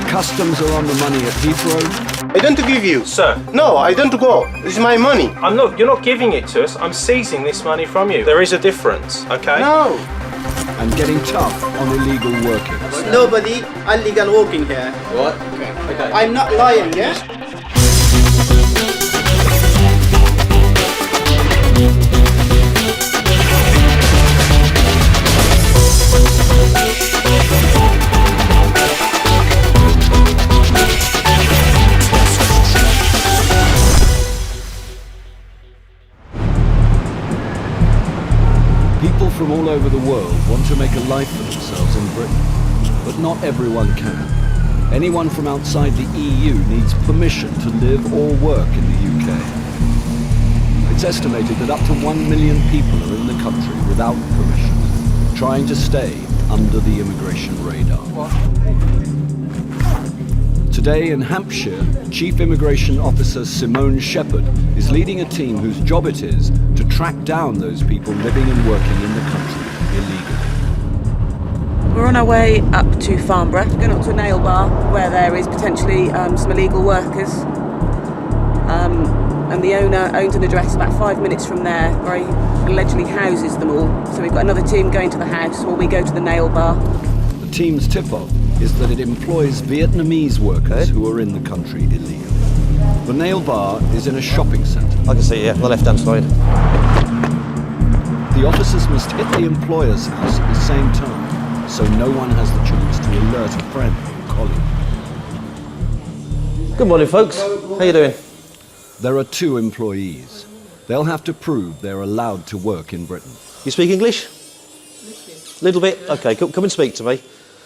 Customs are on the money at Heathrow. I don't give you. Sir. No, I don't go. This is my money. You're not giving it to us. I'm seizing this money from you. There is a difference, okay? No. And getting tough on illegal working. Nobody illegal working here. What? Okay. I'm not lying, yeah? People from all over the world want to make a life for themselves in Britain, but not everyone can. Anyone from outside the EU needs permission to live or work in the UK. It's estimated that up to 1 million people are in the country without permission, trying to stay under the immigration radar. Today in Hampshire, Chief Immigration Officer Simone Shepherd is leading a team whose job it is to track down those people living and working in the country illegally. We're on our way up to Farnborough, going up to a nail bar where there is potentially some illegal workers. And the owner owns an address about 5 minutes from there where he allegedly houses them all. So we've got another team going to the house while we go to the nail bar. The team's tip-off is that it employs Vietnamese workers who are in the country illegally. The nail bar is in a shopping centre. I can see it, on the left-hand side. The officers must hit the employer's house at the same time, so no one has the chance to alert a friend or colleague. Good morning, folks. How you doing? There are 2 employees. They'll have to prove they're allowed to work in Britain. You speak English? Little bit? Okay, come and speak to me.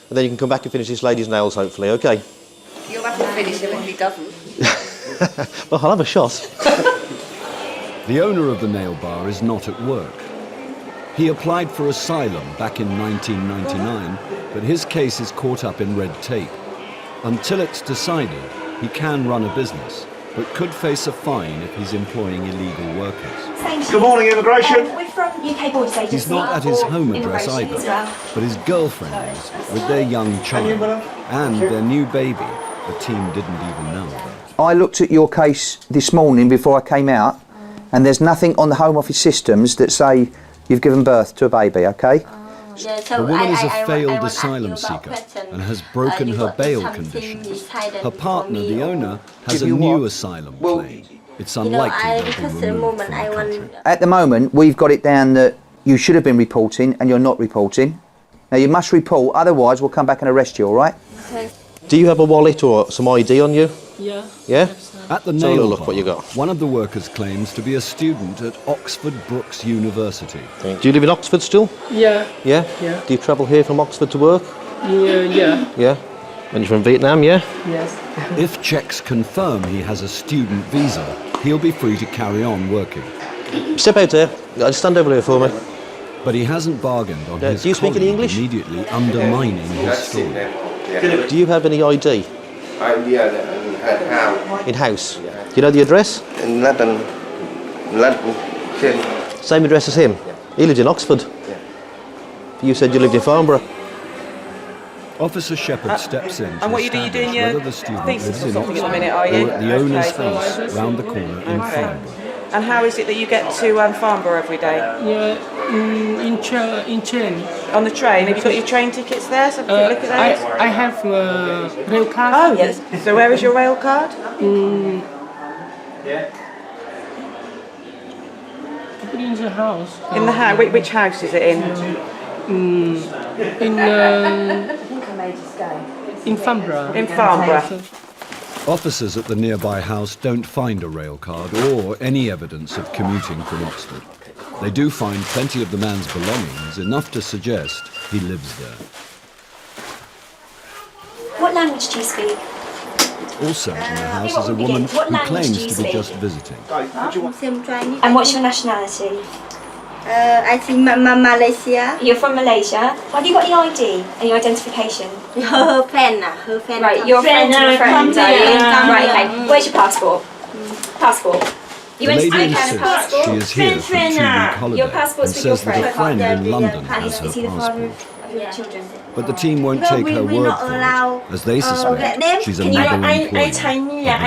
And then you can come back and finish this lady's nails, hopefully, okay? You'll have to finish him if he doesn't. Well, I'll have a shot. The owner of the nail bar is not at work. He applied for asylum back in 1999, but his case is caught up in red tape. Until it's decided, he can run a business, but could face a fine if he's employing illegal workers. Good morning, immigration. We're from UK Borders Agency. He's not at his home address Immigration either, as well. but his girlfriend is, with their young child and their new baby. The team didn't even know about. I looked at your case this morning before I came out, and there's nothing on the Home Office systems that say you've given birth to a baby, okay? The woman is a failed asylum seeker and has broken her bail conditions. Her partner, the owner, has a new asylum claim. It's unlikely they'll be removed from the country. At the moment, we've got it down that you should have been reporting and you're not reporting. Now, you must report, otherwise we'll come back and arrest you, all right? Okay. Do you have a wallet or some ID on you? Yeah. Yeah? At the nail bar, what you got. One of the workers claims to be a student at Oxford Brookes University. Do you live in Oxford still? Yeah. Yeah? Yeah. Do you travel here from Oxford to work? Yeah. Yeah? And you're from Vietnam, yeah? Yes. If checks confirm he has a student visa, he'll be free to carry on working. Step out there. Stand over there for me. But he hasn't bargained on his Do you speak any colleague English? immediately undermining his story. Do you have any ID? In house? Do you know the address? In London. Same address as him? He lived in Oxford. You said you lived in Farnborough. Officer Shepherd steps in to And what are you establish doing your whether the student thesis lives or in something at the Oxford minute, are you? or at the owner's Okay. house round the corner in Farnborough. And how is it that you get to Farnborough every day? Yeah, in train. On the train? Have you got your train tickets there? So have a quick look at those. I have a rail card. Oh yes. So where is your rail card? Put in the house. In the house. Which house is it in? In Farnborough. In Farnborough. Officers at the nearby house don't find a rail card or any evidence of commuting from Oxford. They do find plenty of the man's belongings, enough to suggest he lives there. What language do you speak? Also in the house is a woman who claims to be just visiting. And what's your nationality? I think Malaysia. You're from Malaysia. Have you got any ID and your identification? Her friend. Right, your friend and a friend, are you? Yeah. Right, okay. Where's your passport? Passport. The lady insists she is here for a 2-week holiday and says that a friend in London has her passport. But the team won't take her word for it, as they suspect she's a model employee of the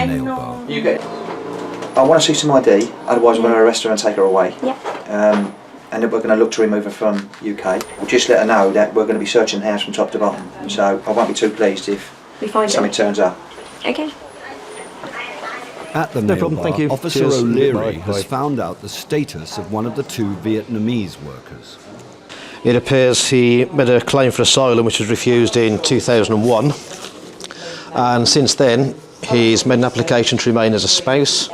nail bar. I want to see some ID, otherwise we're going to arrest her and take her away. And then we're going to look to remove her from UK. We'll just let her know that we're going to be searching the house from top to bottom. So I won't be too pleased if something turns up. Okay. At the nail bar, Officer O'Leary has found out the status of one of the 2 Vietnamese workers. It appears he made a claim for asylum which was refused in 2001, and since then he's made an application to remain as a spouse,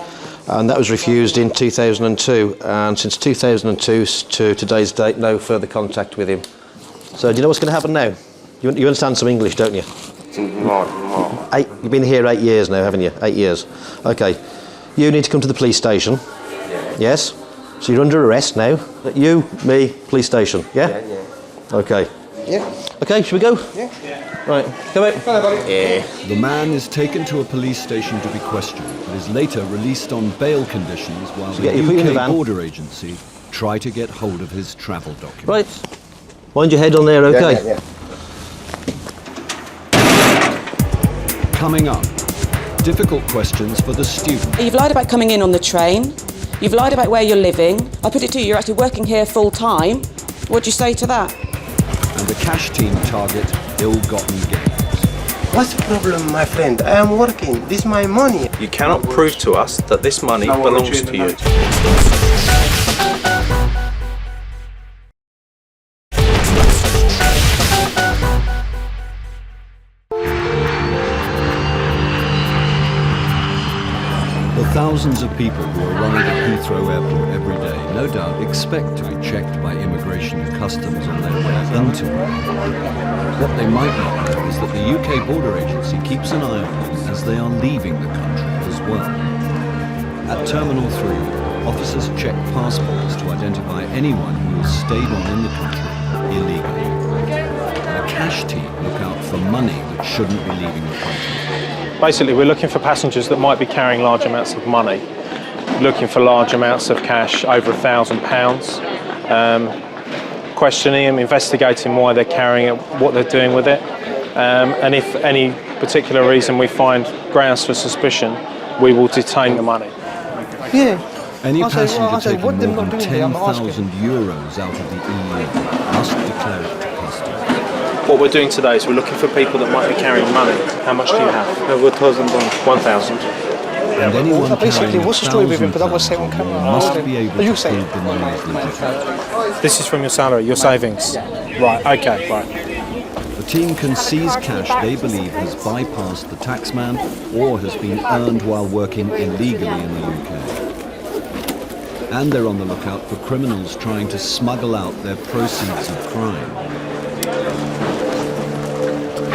and that was refused in 2002, and since 2002 to today's date no further contact with him. So do you know what's going to happen now? You understand some English, don't you? You've been here 8 years now, haven't you? 8 years. Okay. You need to come to the police station. Yes? So you're under arrest now. You, me, police station. Yeah? Okay. Yeah. Okay, should we go? Yeah. Right, come out. Yeah. The man is taken to a police station to be questioned, but is later released on bail conditions while the UK border agency try to get hold of his travel documents. Right. Mind your head on there, okay? Yeah. Coming up, difficult questions for the student. You've lied about coming in on the train. You've lied about where you're living. I put it to you, you're actually working here full time. What do you say to that? And the cash team target ill-gotten gains. What's the problem, my friend? I am working. This is my money. You cannot prove to us that this money belongs to you. Thousands of people who arrive at Heathrow Airport every day no doubt expect to be checked by immigration and customs on their way into it. What they might not know is that the UK border agency keeps an eye on them as they are leaving the country as well. At Terminal 3, officers check passports to identify anyone who has stayed on in the country illegally. The cash team look out for money that shouldn't be leaving the country. Basically, we're looking for passengers that might be carrying large amounts of money, looking for large amounts of cash, over £1,000, questioning them, investigating why they're carrying it, what they're doing with it, and if any particular reason we find grounds for suspicion, we will detain the money. Yeah. Any passenger taking more than €10,000 out of the EU must declare it to customs. What we're doing today is we're looking for people that might be carrying money. How much do you have? Over £1,000. 1,000. And anyone basically, what's the story with him? But that was on camera. Must be able to prove the money is legitimate. This is from your salary, your savings? Right, okay, right. The team can seize cash they believe has bypassed the taxman or has been earned while working illegally in the UK. And they're on the lookout for criminals trying to smuggle out their proceeds of crime.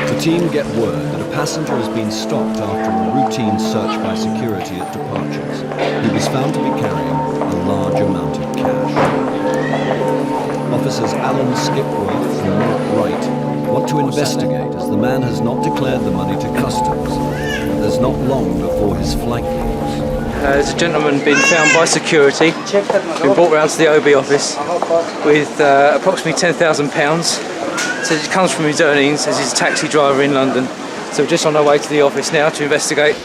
The team get word that a passenger has been stopped after a routine search by security at departures. He was found to be carrying a large amount of cash. Officers Alan Skipworth and Mark Wright want to investigate as the man has not declared the money to customs. There's not long before his flight leaves. There's a gentleman been found by security, been brought round to the OB office with approximately £10,000. Says it comes from his earnings as he's a taxi driver in London. So we're just on our way to the office now to investigate.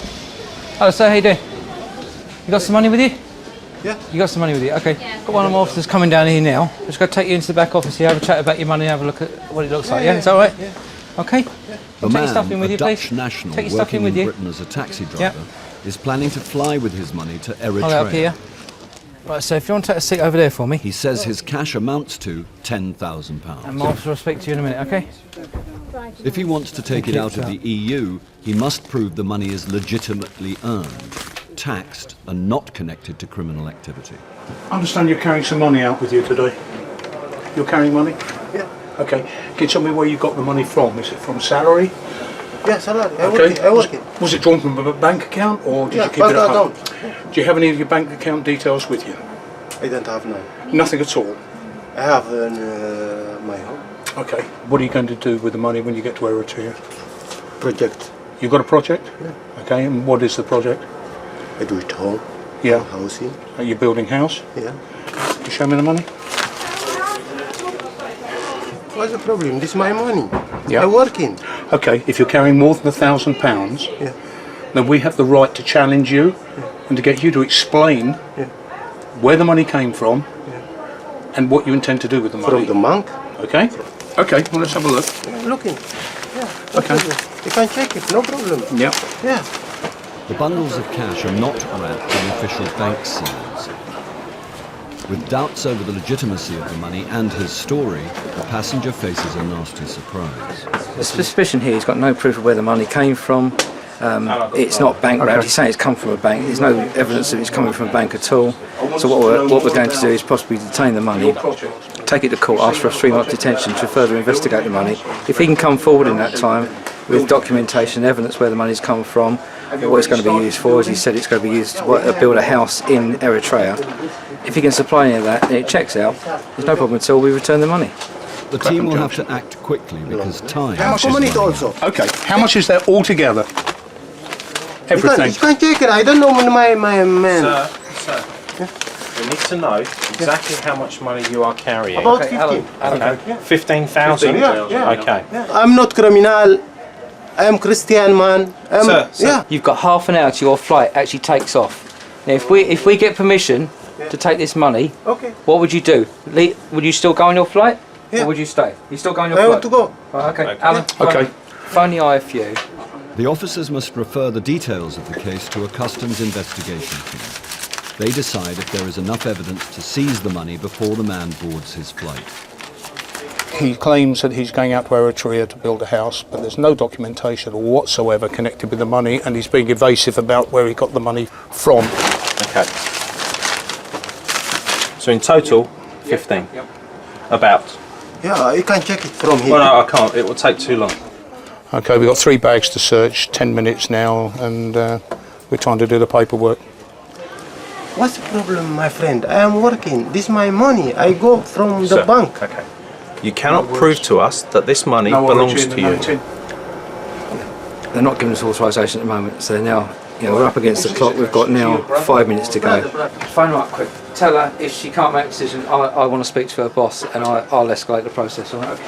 Hello sir, how you doing? You got some money with you? Yeah. You got some money with you? Okay. Got one of my officers coming down here now. Just going to take you into the back office here, have a chat about your money, have a look at what it looks like. Yeah, is that all right? Yeah. Okay. The take your stuff in man, with a you, Dutch please. national Take your stuff in working with in you. Britain as a taxi driver, is planning to fly with his money to Eritrea. Hold it up here. Right, so if you want to take a seat over there for me. He says his cash amounts to £10,000. And my officer will speak to you in a minute, okay? If he wants to take it out of the EU, he must prove the money is legitimately earned, taxed and not connected to criminal activity. I understand you're carrying some money out with you today. You're carrying money? Yeah. Okay. Can you tell me where you got the money from? Is it from salary? Yeah, salary. I Okay. work it. Was it drawn from a bank account or did you keep it at home? Do you have any of your bank account details with you? I don't have no. Nothing at all? I have my home. Okay. What are you going to do with the money when you get to Eritrea? Project. You've got a project? Yeah. Okay, and what is the project? I do it home. Yeah. Housing. Are you building house? Yeah. Can you show me the money? What's the problem? This is my money. Yeah. I'm working. Okay, if you're carrying more than £1,000, Yeah. then we have the right to challenge you and to get you to explain where the money came from and what you intend to do with the money. From the bank. Okay? Okay, well, let's have a look. Looking. Yeah. no Okay. problem. You can check it, no problem. Yep. Yeah. The bundles of cash are not wrapped in official bank seals. With doubts over the legitimacy of the money and his story, the passenger faces a nasty surprise. The suspicion here, he's got no proof of where the money came from. It's not bank wrapped. He's saying it's come from a bank. There's no evidence that it's coming from a bank at all. So what we're going to do is possibly detain the money, take it to court, ask for a 3-month detention to further investigate the money. If he can come forward in that time with documentation, evidence where the money's come from, what it's going to be used for, as he said, it's going to be used to build a house in Eritrea. If he can supply any of that and it checks out, there's no problem until we return the money. The team will have to act quickly because time How much is is money. Okay, how much is there altogether? Everything. You can check it. I don't know my man. Sir, we need to know exactly how much money you are carrying. About 15. Okay. 15,000? Yeah. Okay. I'm not criminal. I'm Christian man. Sir, yeah. you've got half an hour till your flight actually takes off. Now, if we get permission to take this money, what would you do? Would you still go on your flight, or would you stay? You still go on your flight? I want to go. Right, okay. Alan, phone the IFU. The officers must refer the details of the case to a customs investigation team. They decide if there is enough evidence to seize the money before the man boards his flight. He claims that he's going out to Eritrea to build a house, but there's no documentation whatsoever connected with the money, and he's being evasive about where he got the money from. Okay. So in total, 15. Yep. About. Yeah, you can check it from here. Well, no, I can't. It will take too long. Okay, we've got 3 bags to search, 10 minutes now, and we're trying to do the paperwork. What's the problem, my friend? I am working. This is my money. I go from the bank. Okay. You cannot prove to us that this money belongs to you. They're not giving us authorisation at the moment, so now we're up against the clock. We've got now 5 minutes to go. Phone her up quick. Tell her if she can't make a decision, I want to speak to her boss, and I'll escalate the process. All right?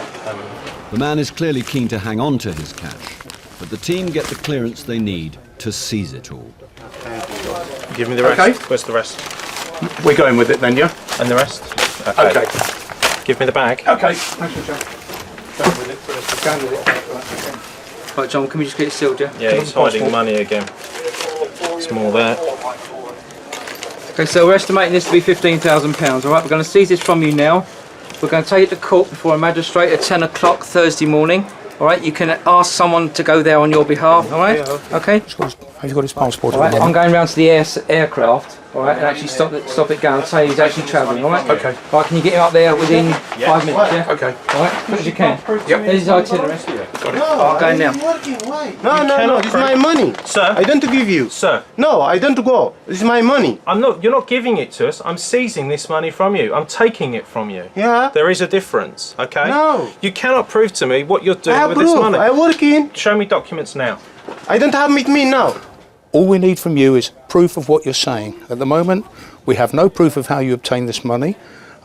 The man is clearly keen to hang on to his cash, but the team get the clearance they need to seize it all. Give me the rest. Okay. Where's the rest? We're going with it then, yeah? And the rest? Okay. Give me the bag. Okay. Thanks, John. Going with it. Going with it. Right, John, can we just get it sealed, yeah? Yeah, he's hiding money again. It's more there. Okay, so we're estimating this to be £15,000, all right? We're going to seize this from you now. We're going to take it to court before a magistrate at 10 o'clock Thursday morning, all right? You can ask someone to go there on your behalf, all right? Okay? He's got his passport. All right, I'm going round to the aircraft, all right, and actually stop it going and say he's actually travelling, all right? Okay. All right, can you get him up there within 5 minutes, yeah? Okay. All right, as quick as you can. Yep. There's his itinerary. No, I'm going now. No, this is my money. Sir. I don't give you. Sir. No, I don't go. This is my money. You're not giving it to us. I'm seizing this money from you. I'm taking it from you. Yeah. There is a difference, okay? No. You cannot prove to me what you're doing I have with proof. this money. I'm working. Show me documents now. I don't have with me now. All we need from you is proof of what you're saying. At the moment, we have no proof of how you obtained this money,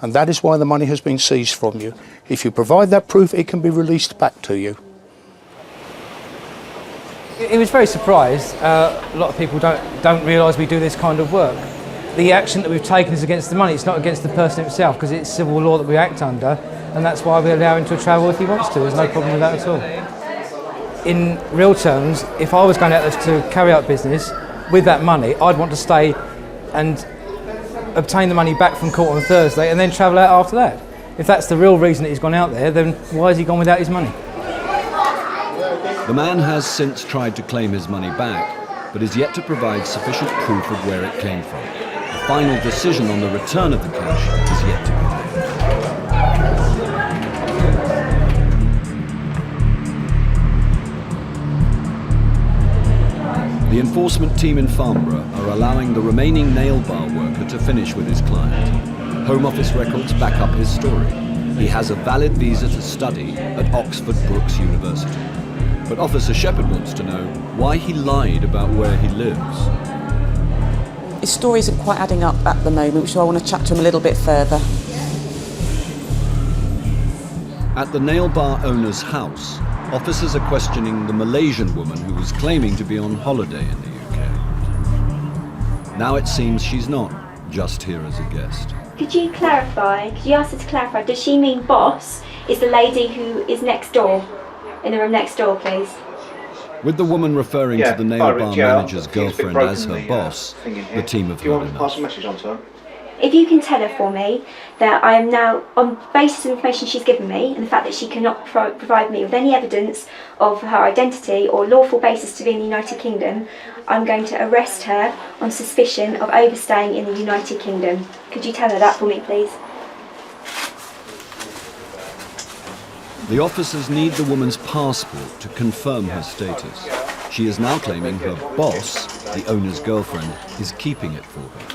and that is why the money has been seized from you. If you provide that proof, it can be released back to you. He was very surprised. A lot of people don't realise we do this kind of work. The action that we've taken is against the money. It's not against the person himself, because it's civil law that we act under, and that's why we allow him to travel if he wants to. There's no problem with that at all. In real terms, if I was going out there to carry out business with that money, I'd want to stay and obtain the money back from court on Thursday and then travel out after that. If that's the real reason that he's gone out there, then why has he gone without his money? The man has since tried to claim his money back, but is yet to provide sufficient proof of where it came from. A final decision on the return of the cash is yet to be made. The enforcement team in Farnborough are allowing the remaining nail bar worker to finish with his client. Home Office records back up his story. He has a valid visa to study at Oxford Brookes University. But Officer Shepherd wants to know why he lied about where he lives. his story isn't quite adding up at the moment, so I want to chat to him a little bit further. At the nail bar owner's house, officers are questioning the Malaysian woman who was claiming to be on holiday in the UK. Now it seems she's not just here as a guest. Could you clarify, could you ask her to clarify, does she mean boss is the lady who is next door, in the room next door, please? With the woman referring to the nail bar manager's girlfriend as her boss, the team have heard enough. Pass a message on to her. If you can tell her for me that I am now, on the basis of information she's given me and the fact that she cannot provide me with any evidence of her identity or lawful basis to be in the United Kingdom, I'm going to arrest her on suspicion of overstaying in the United Kingdom. Could you tell her that for me, please? The officers need the woman's passport to confirm her status. She is now claiming her boss, the owner's girlfriend, is keeping it for her.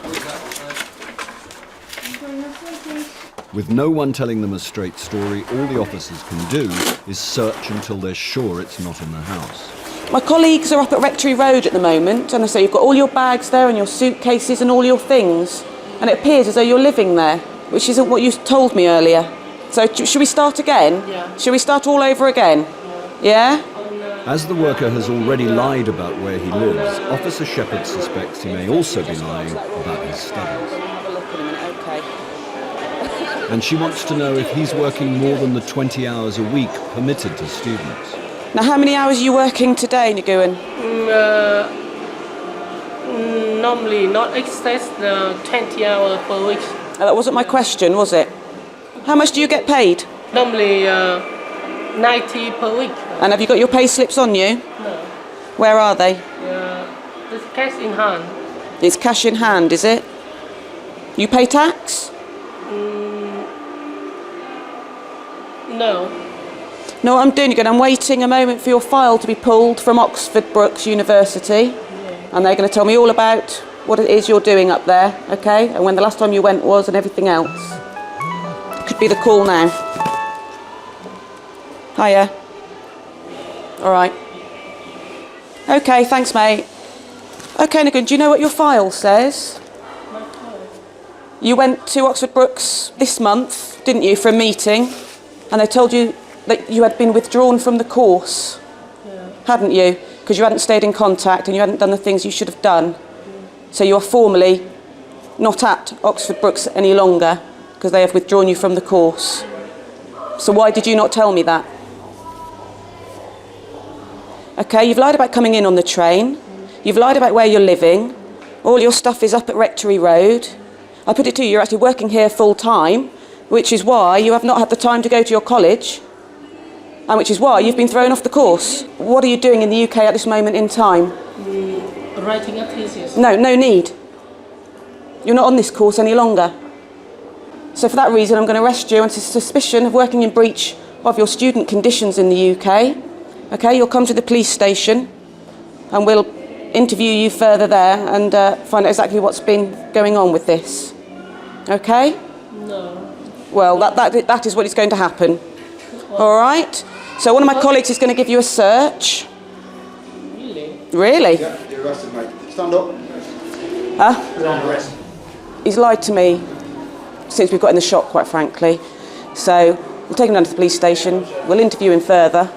With no one telling them a straight story, all the officers can do is search until they're sure it's not in the house. My colleagues are up at Rectory Road at the moment, and I say you've got all your bags there and your suitcases and all your things, and it appears as though you're living there, which isn't what you told me earlier. So should we start again? Yeah. Should we start all over again? Yeah? As the worker has already lied about where he lives, Officer Shepherd suspects he may also be lying about his studies. And she wants to know if he's working more than the 20 hours a week permitted to students. Now, how many hours are you working today, Nguyen? Normally not excess 20 hours per week. That wasn't my question, was it? How much do you get paid? Normally 90 per week. And have you got your pay slips on you? No. Where are they? It's cash in hand. It's cash in hand, is it? You pay tax? No. No, what I'm doing, I'm waiting a moment for your file to be pulled from Oxford Brookes University, and they're going to tell me all about what it is you're doing up there, okay? And when the last time you went was and everything else. Could be the call now. Hiya. All right. Okay, thanks, mate. Okay, Nguyen, do you know what your file says? You went to Oxford Brookes this month, didn't you, for a meeting? And they told you that you had been withdrawn from the course, hadn't you? Because you hadn't stayed in contact and you hadn't done the things you should have done. So you are formally not at Oxford Brookes any longer because they have withdrawn you from the course. So why did you not tell me that? Okay, you've lied about coming in on the train. You've lied about where you're living. All your stuff is up at Rectory Road. I put it to you, you're actually working here full time, which is why you have not had the time to go to your college, and which is why you've been thrown off the course. What are you doing in the UK at this moment in time? Writing a thesis. No need. You're not on this course any longer. So for that reason, I'm going to arrest you on suspicion of working in breach of your student conditions in the UK. Okay, you'll come to the police station and we'll interview you further there and find out exactly what's been going on with this. Okay? No. Well, that is what is going to happen. All right? So one of my colleagues is going to give you a search. Really? Really? Yeah, you're arrested, mate. Stand up. Huh? You're under arrest. He's lied to me since we've got in the shop, quite frankly. So we'll take him down to the police station. We'll interview him further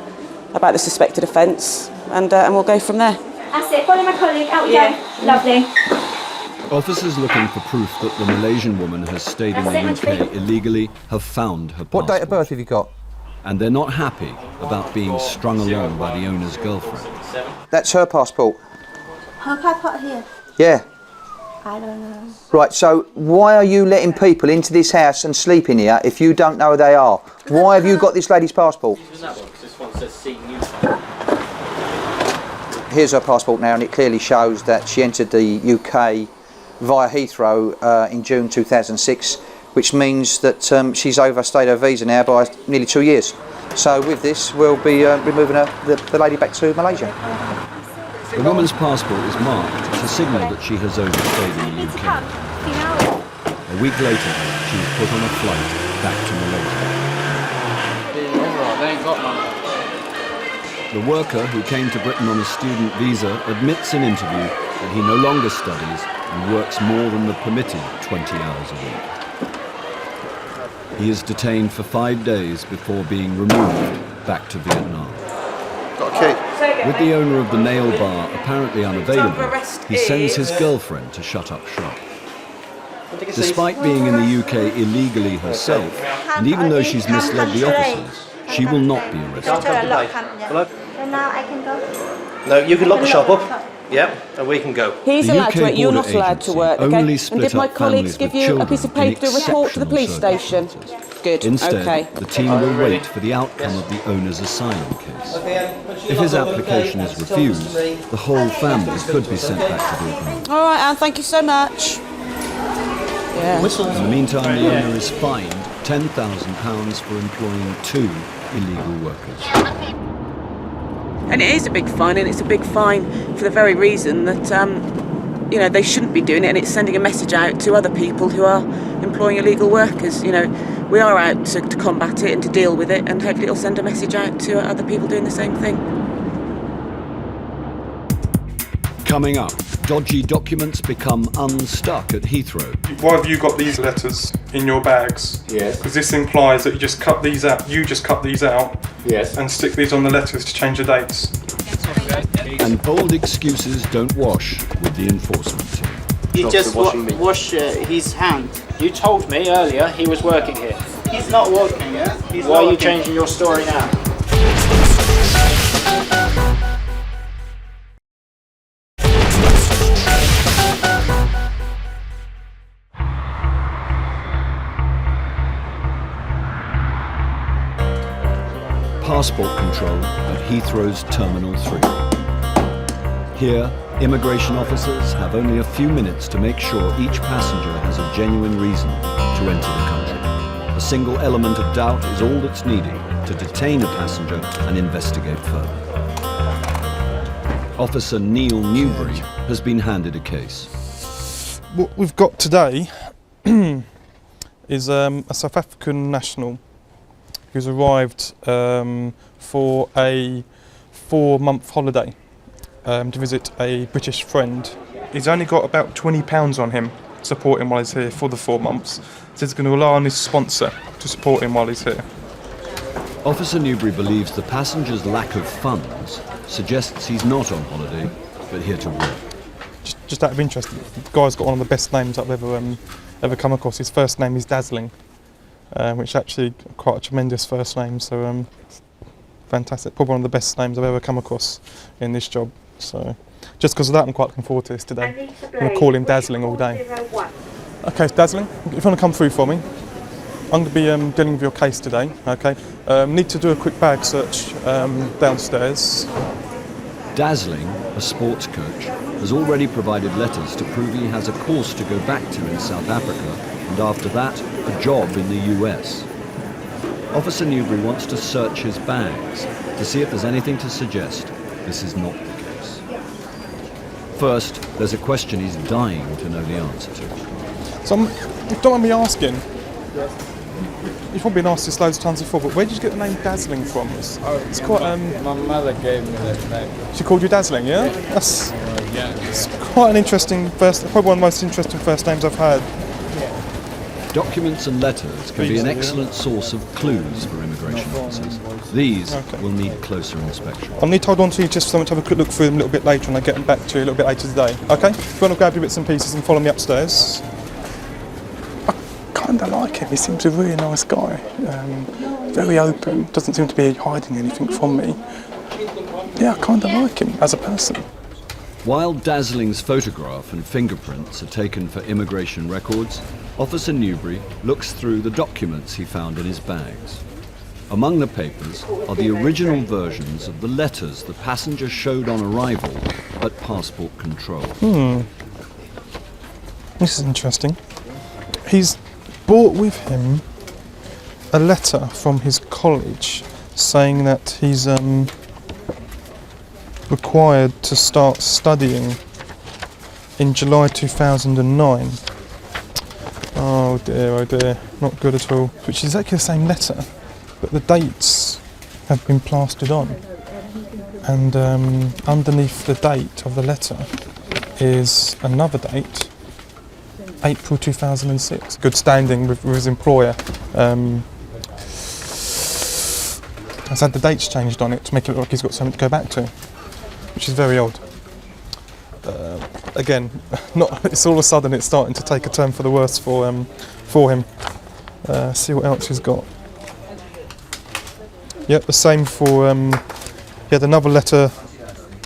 about the suspected offence, and we'll go from there. That's it. Follow my colleague. Out we go. Lovely. Officers looking for proof that the Malaysian woman has stayed in the UK illegally have found her passport. What date of birth have you got? And they're not happy about being strung along by the owner's girlfriend. That's her passport. Her passport here. Yeah. I don't know. Right, so why are you letting people into this house and sleep in here if you don't know who they are? Why have you got this lady's passport? Here's her passport now, and it clearly shows that she entered the UK via Heathrow in June 2006, which means that she's overstayed her visa now by nearly 2 years. So with this, we'll be removing the lady back to Malaysia. The woman's passport is marked to signal that she has overstayed in the UK. A week later, she was put on a flight back to Malaysia. The worker, who came to Britain on a student visa, admits in interview that he no longer studies and works more than the permitted 20 hours a week. He is detained for 5 days before being removed back to Vietnam. Okay. With the owner of the nail bar apparently unavailable, he sends his girlfriend to shut up shop. Despite being in the UK illegally herself, and even though she's misled the officers, she will not be arrested. So now I can go? No, you can lock the shop up. Yeah, and we can go. He's The allowed UK to work, you're not border allowed to agency work, only okay? And split did my up colleagues families give with you a piece of children in paper to report to the police exceptional station? Good, Instead, okay. the team will wait for the outcome of the owner's asylum case. If his application is refused, the whole family could be sent back to Vietnam. All right, Anne, thank you so much. Yeah. In the meantime, the owner is fined £10,000 for employing 2 illegal workers. And it is a big fine, and it's a big fine for the very reason that, you know, they shouldn't be doing it, and it's sending a message out to other people who are employing illegal workers. You know, we are out to combat it and to deal with it, and hopefully it'll send a message out to other people doing the same thing. Coming up, dodgy documents become unstuck at Heathrow. Why have you got these letters in your bags? Yes. Because this implies that you just cut these out. You just cut these out. Yes. And stick these on the letters to change the dates. And bold excuses don't wash with the enforcement team. He just wash his hand. You told me earlier he was working here. He's not working, yeah? Why are you changing your story now? Passport control at Heathrow's Terminal 3. Here, immigration officers have only a few minutes to make sure each passenger has a genuine reason to enter the country. A single element of doubt is all that's needed to detain a passenger and investigate further. Officer Neil Newbury has been handed a case. What we've got today is a South African national who's arrived for a 4-month holiday to visit a British friend. He's only got about £20 on him to support him while he's here for the 4 months. So he's going to rely on his sponsor to support him while he's here. Officer Newbury believes the passenger's lack of funds suggests he's not on holiday, but here to work. Just out of interest, the guy's got one of the best names I've ever come across. His first name is Dazzling. Which actually quite a tremendous first name, so fantastic. Probably one of the best names I've ever come across in this job. So just because of that, I'm quite looking forward to this today. I'm going to call him Dazzling all day. Okay, Dazzling, if you want to come through for me, I'm going to be dealing with your case today. Okay, need to do a quick bag search downstairs. Dazzling, a sports coach, has already provided letters to prove he has a course to go back to in South Africa, and after that, a job in the US. Officer Newbury wants to search his bags to see if there's anything to suggest this is not the case. First, there's a question he's dying to know the answer to. So, don't mind me asking, you've probably been asked this loads of times before, but where did you get the name Dazzling from? It's quite, My mother gave me that name. She called you Dazzling, yeah? That's It's quite an interesting probably one of the most interesting first names I've heard. Documents and letters can be an excellent source of clues for immigration officers. These will need closer inspection. I'll need to hold on to you just so I can have a quick look through them a little bit later, and I'll get them back to you a little bit later today. Okay? If you want to grab your bits and pieces and follow me upstairs. I kind of like him. He seems a really nice guy. Very open. Doesn't seem to be hiding anything from me. Yeah, I kind of like him as a person. While Dazzling's photograph and fingerprints are taken for immigration records, Officer Newbury looks through the documents he found in his bags. Among the papers are the original versions of the letters the passenger showed on arrival at passport control. This is interesting. He's brought with him a letter from his college saying that he's required to start studying in July 2009. Oh dear, not good at all. Which is exactly the same letter, but the dates have been plastered on. And underneath the date of the letter, is another date, April 2006. Good standing with his employer. Has had the dates changed on it to make it look like he's got something to go back to, which is very odd. Again, it's all of a sudden it's starting to take a turn for the worse for him. See what else he's got. Yep, the same for, he had another letter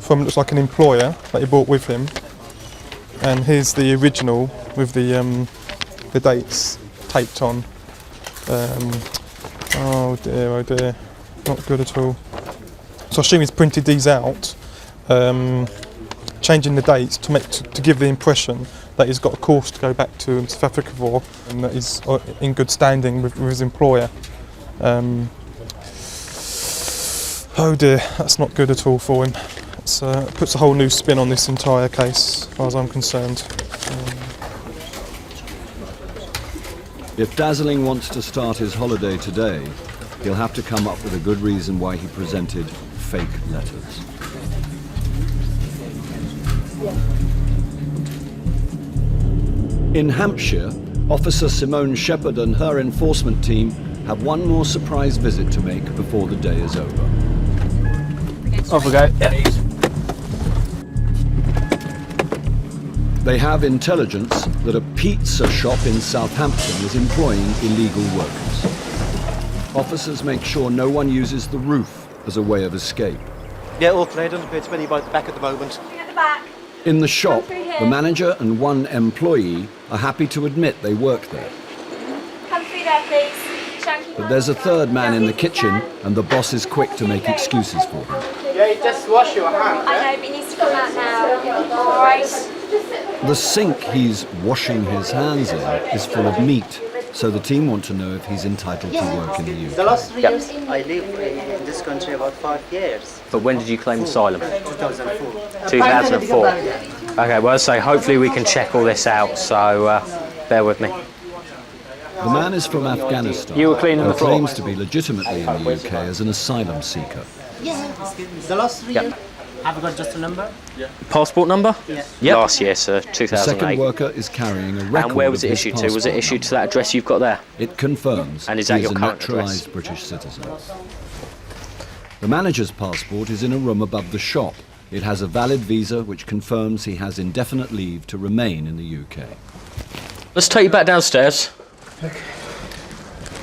from, looks like an employer that he brought with him. And here's the original with the dates taped on. Oh dear, not good at all. So I assume he's printed these out, changing the dates to give the impression that he's got a course to go back to in South Africa for, and that he's in good standing with his employer. Oh dear, that's not good at all for him. It puts a whole new spin on this entire case, as far as I'm concerned. If Dazzling wants to start his holiday today, he'll have to come up with a good reason why he presented fake letters. In Hampshire, Officer Simone Shepherd and her enforcement team have one more surprise visit to make before the day is over. Off we go. Yeah. They have intelligence that a pizza shop in Southampton is employing illegal workers. Officers make sure no one uses the roof as a way of escape. Yeah, all clear. Doesn't appear to be anybody at the back at the moment. At the back. In the shop, the manager and one employee are happy to admit they work there. Come through there, please. But there's a third man in the kitchen, and the boss is quick to make excuses for him. Yeah, you just wash your hands. I know, but he needs to come out now. All right. The sink he's washing his hands in is full of meat, so the team want to know if he's entitled to work in the UK. The last 3 years, I lived in this country about 5 years. But when did you claim asylum? 2004. 2004. Okay, well, so hopefully we can check all this out, so bear with me. The man is from Afghanistan You were cleaning the and floor. claims to be legitimately in the UK as an asylum seeker. Yeah. The last 3 years. Have you got just a number? Yeah. Passport number? Yeah. Yep. Last year, sir, The 2008. second worker is carrying a record And where was of it his issued to? Was it passport issued to number. that address you've got there? It confirms And is he that is your a current naturalised address? British citizen. The manager's passport is in a room above the shop. It has a valid visa which confirms he has indefinite leave to remain in the UK. Let's take you back downstairs.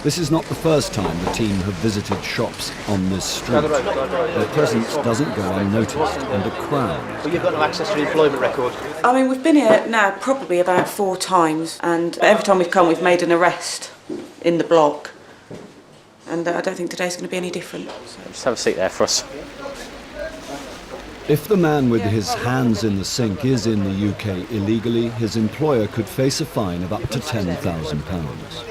This is not the first time the team have visited shops on this street. Their presence doesn't go unnoticed, and a crowd. Well, you've got no access to the employment record. I mean, we've been here now probably about 4 times, and every time we've come, we've made an arrest in the block. And I don't think today's going to be any different. So. Just have a seat there for us. If the man with his hands in the sink is in the UK illegally, his employer could face a fine of up to £10,000.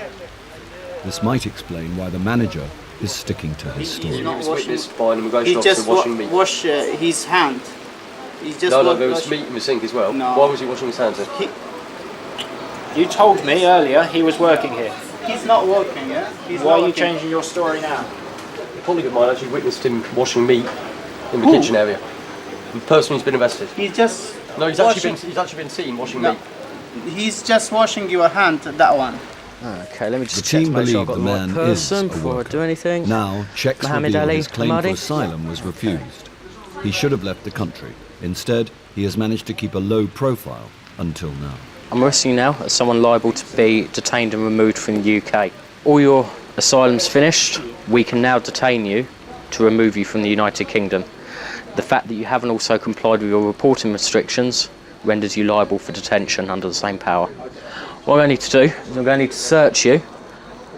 This might explain why the manager is sticking to his story. He just wash his hand. He just there was meat in the sink as well. No. Why was he washing his hands then? You told me earlier he was working here. He's not working, yeah? Why are you changing your story now? A colleague of mine actually witnessed him washing meat in the kitchen area. The person who's been arrested. He's just he's actually been seen washing meat. He's just washing your hand, that one. Okay, let me just The check team to make sure I've believe got the the right man is person a before I worker. do anything. Now, checks Mohammed reveal Ali, his claim for Hamadi. asylum was refused. He should have left the country. Instead, he has managed to keep a low profile until now. I'm arresting you now as someone liable to be detained and removed from the UK. All your asylum's finished. We can now detain you to remove you from the United Kingdom. The fact that you haven't also complied with your reporting restrictions renders you liable for detention under the same power. What I need to do is I'm going to need to search you,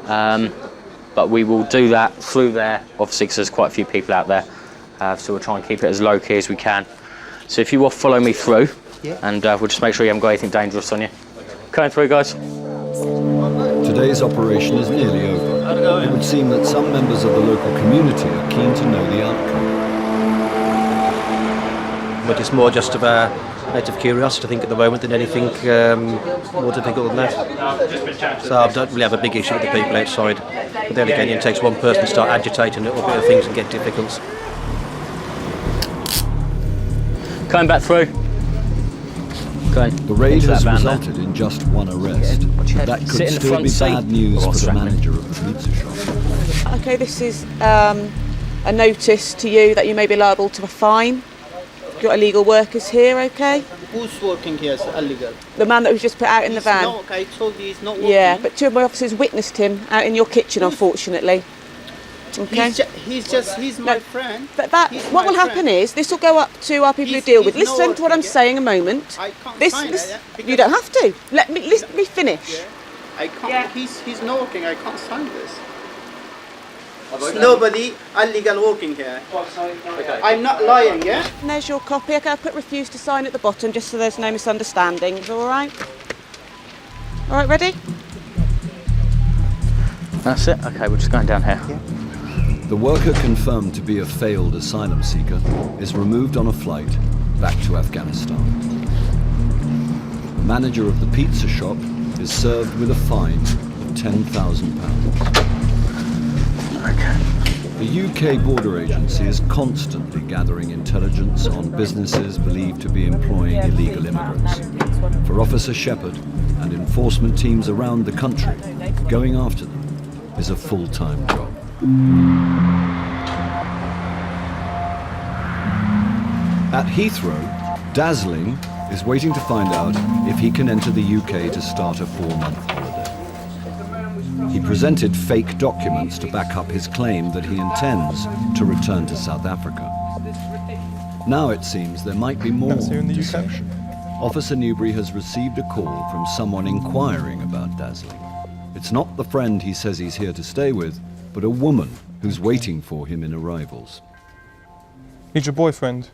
but we will do that through there, obviously, because there's quite a few people out there, so we'll try and keep it as low key as we can. So if you will follow me through, and we'll just make sure you haven't got anything dangerous on you. Coming through, guys. Today's operation is nearly over. It would seem that some members of the local community are keen to know the outcome. But it's more just about out of curiosity, I think, at the moment than anything more difficult than that. So I don't really have a big issue with the people outside. But then again, it takes one person to start agitating a little bit of things and get difficult. Coming back through. Great. The raid Into that has van there. resulted in just one arrest. That could Sit in the still front be seat. bad news Oh, for the strap me. manager of the pizza shop. Okay, this is a notice to you that you may be liable to a fine. You've got illegal workers here, okay? Who's working here is illegal? The man that was just put out in the van. No, I told you he's not working. Yeah, but two of my officers witnessed him out in your kitchen, unfortunately. Okay. He's my friend. But what will happen is this will go up to our people who deal with. Listen to what I'm saying a moment. I can't sign it, you don't have to. Let me finish. Yeah. I can't. Yeah. He's not working. I can't sign this. Nobody illegal working here. Okay. I'm not lying, yeah? And there's your copy. Okay, I'll put refuse to sign at the bottom just so there's no misunderstandings, all right? All right, ready? That's it. Okay, we're just going down here. The worker, confirmed to be a failed asylum seeker, is removed on a flight back to Afghanistan. The manager of the pizza shop is served with a fine of £10,000. The UK border agency is constantly gathering intelligence on businesses believed to be employing illegal immigrants. For Officer Shepherd and enforcement teams around the country, going after them is a full-time job. At Heathrow, Dazzling is waiting to find out if he can enter the UK to start a 4-month holiday. He presented fake documents to back up his claim that he intends to return to South Africa. Now it seems there might be more deception. Officer Newbury has received a call from someone inquiring about Dazzling. It's not the friend he says he's here to stay with, but a woman who's waiting for him in arrivals. He's your boyfriend.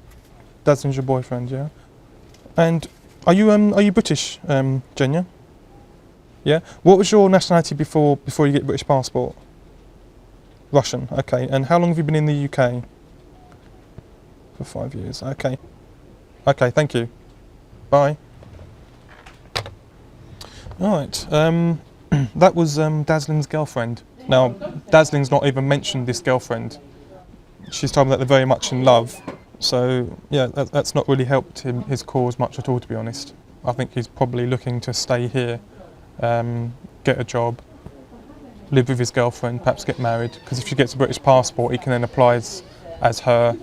Dazzling's your boyfriend, yeah? And are you British, Jenya? Yeah? What was your nationality before you get a British passport? Russian, okay. And how long have you been in the UK? For 5 years, okay. Okay, thank you. Bye. Alright, that was Dazzling's girlfriend. Now, Dazzling's not even mentioned this girlfriend. She's told me that they're very much in love. So, yeah, that's not really helped his cause much at all, to be honest. I think he's probably looking to stay here, get a job, live with his girlfriend, perhaps get married. Because if she gets a British passport, he can then apply as her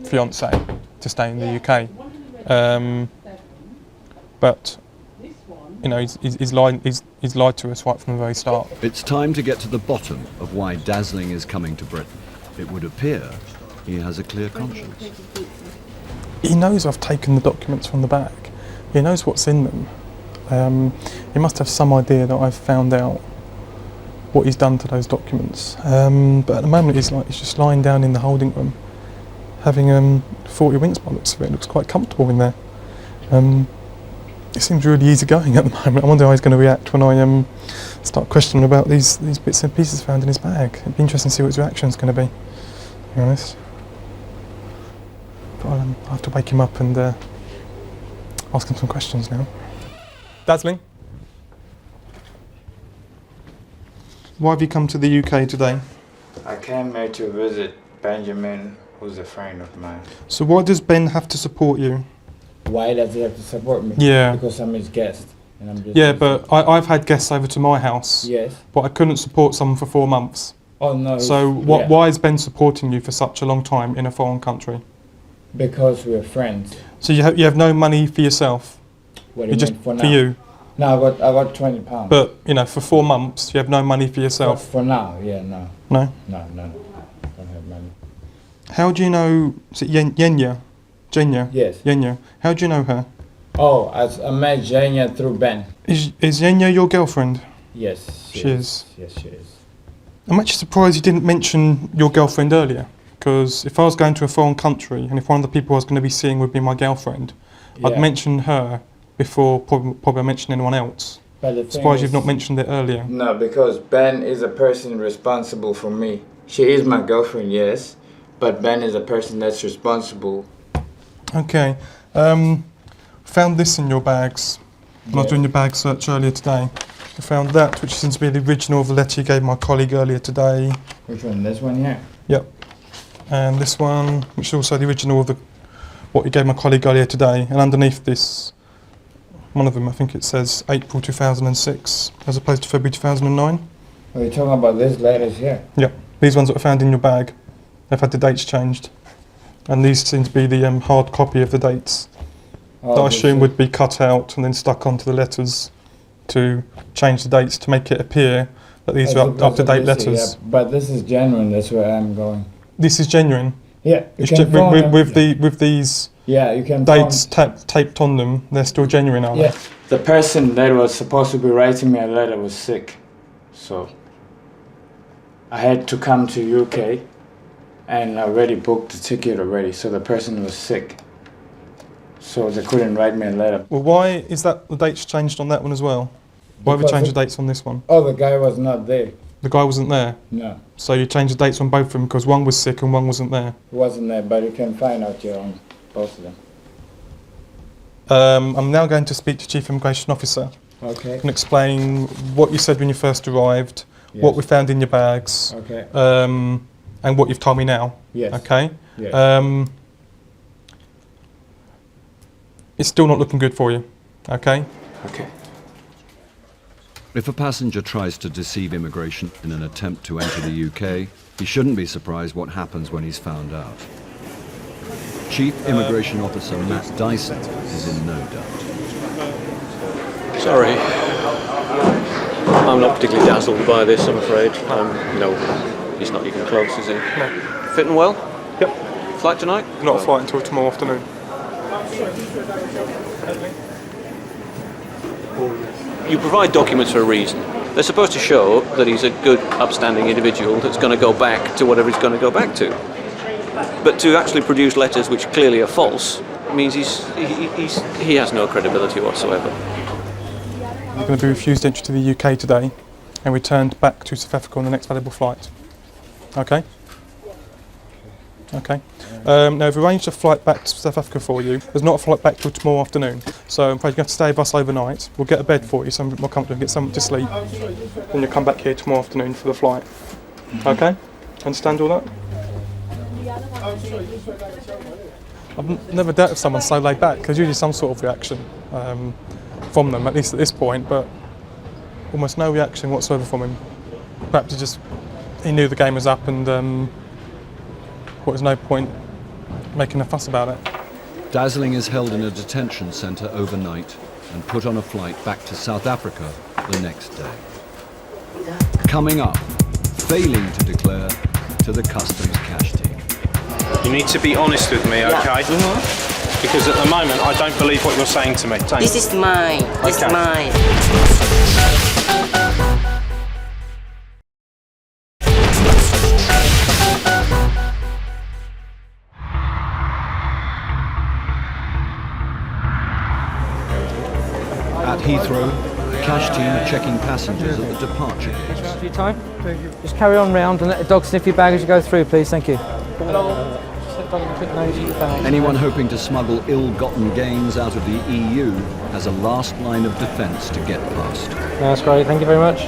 fiancée to stay in the UK. But, you know, he's lied to us right from the very start. It's time to get to the bottom of why Dazzling is coming to Britain. It would appear he has a clear conscience. He knows I've taken the documents from the bag. He knows what's in them. He must have some idea that I've found out what he's done to those documents. But at the moment he's just lying down in the holding room, having 40 winks by the looks of it. It looks quite comfortable in there. It seems really easy going at the moment. I wonder how he's going to react when I start questioning about these bits and pieces found in his bag. It'd be interesting to see what his reaction's going to be, to be honest. But I'll have to wake him up and ask him some questions now. Dazzling? Why have you come to the UK today? I came here to visit Benjamin, who's a friend of mine. So why does Ben have to support you? Why does he have to support me? Yeah. Because I'm his guest. And I'm just Yeah, but I've had guests over to my house. Yes. But I couldn't support someone for 4 months. Oh no. So why is Ben supporting you for such a long time in a foreign country? Because we're friends. So you have no money for yourself? What do you just mean for now? For you? No, I got £20. But, you know, for 4 months you have no money for yourself? For now, yeah, no. No? No. I don't have money. How do you know, is it Yenya? Jenya? Yes. Yenya. How do you know her? Oh, I met Jenya through Ben. Is Yenya your girlfriend? Yes. She is. Yes, she is. I'm actually surprised you didn't mention your girlfriend earlier. Because if I was going to a foreign country and if one of the people I was going to be seeing would be my girlfriend, I'd mention her before probably mention anyone else. Surprised you've not mentioned it earlier. No, because Ben is a person responsible for me. She is my girlfriend, yes, but Ben is a person that's responsible. Okay. Found this in your bags. When I was doing your bag search earlier today. I found that, which seems to be the original of the letter you gave my colleague earlier today. Which one? This one here? Yep. And this one, which is also the original of what you gave my colleague earlier today. And underneath this One of them, I think it says April 2006 as opposed to February 2009. Are you talking about these letters here? Yeah, these ones that were found in your bag, they've had the dates changed. And these seem to be the hard copy of the dates that I assume would be cut out and then stuck onto the letters to change the dates to make it appear that these are up-to-date letters. Yeah, but this is genuine, that's where I'm going. This is genuine? Yeah. With these you can dates taped on them, they're still genuine, are they? The person that was supposed to be writing me a letter was sick. So I had to come to UK and I already booked the ticket already. So the person was sick. So they couldn't write me a letter. Well, why is that the dates changed on that one as well? Why have we changed the dates on this one? Oh, the guy was not there. The guy wasn't there? No. So you changed the dates on both of them because one was sick and one wasn't there? He wasn't there, but you can find out your own, both of them. I'm now going to speak to Chief Immigration Officer. Okay. And explain what you said when you first arrived, what we found in your bags, and what you've told me now. Yes. Okay? Yes. It's still not looking good for you, okay? Okay. If a passenger tries to deceive immigration in an attempt to enter the UK, he shouldn't be surprised what happens when he's found out. Chief Immigration Officer Matt Dyson is in no doubt. Sorry. I'm not particularly dazzled by this, I'm afraid. No, he's not even close, is he? No. Fitting well? Yep. Flight tonight? Not a flight until tomorrow afternoon. You provide documents for a reason. They're supposed to show that he's a good, upstanding individual that's going to go back to whatever he's going to go back to. But to actually produce letters which clearly are false means he has no credibility whatsoever. You're going to be refused entry to the UK today and returned back to South Africa on the next available flight. Okay? Okay. Now, we've arranged a flight back to South Africa for you. There's not a flight back till tomorrow afternoon, so I'm afraid you're going to have to stay with us overnight. We'll get a bed for you, something a bit more comfortable, get something to sleep. Then you'll come back here tomorrow afternoon for the flight. Okay? Understand all that? I've never dealt with someone so laid back. There's usually some sort of reaction from them, at least at this point, but almost no reaction whatsoever from him. Perhaps he knew the game was up and there was no point making a fuss about it. Dazzling is held in a detention centre overnight and put on a flight back to South Africa the next day. Coming up, failing to declare to the customs cash team. You need to be honest with me, okay? Because at the moment, I don't believe what you're saying to me. This is mine. This is mine. At Heathrow, the cash team are checking passengers at the departure gates. For your time. Just carry on round and let the dog sniff your bag as you go through, please. Thank you. Anyone hoping to smuggle ill-gotten gains out of the EU has a last line of defence to get past. That's great, thank you very much.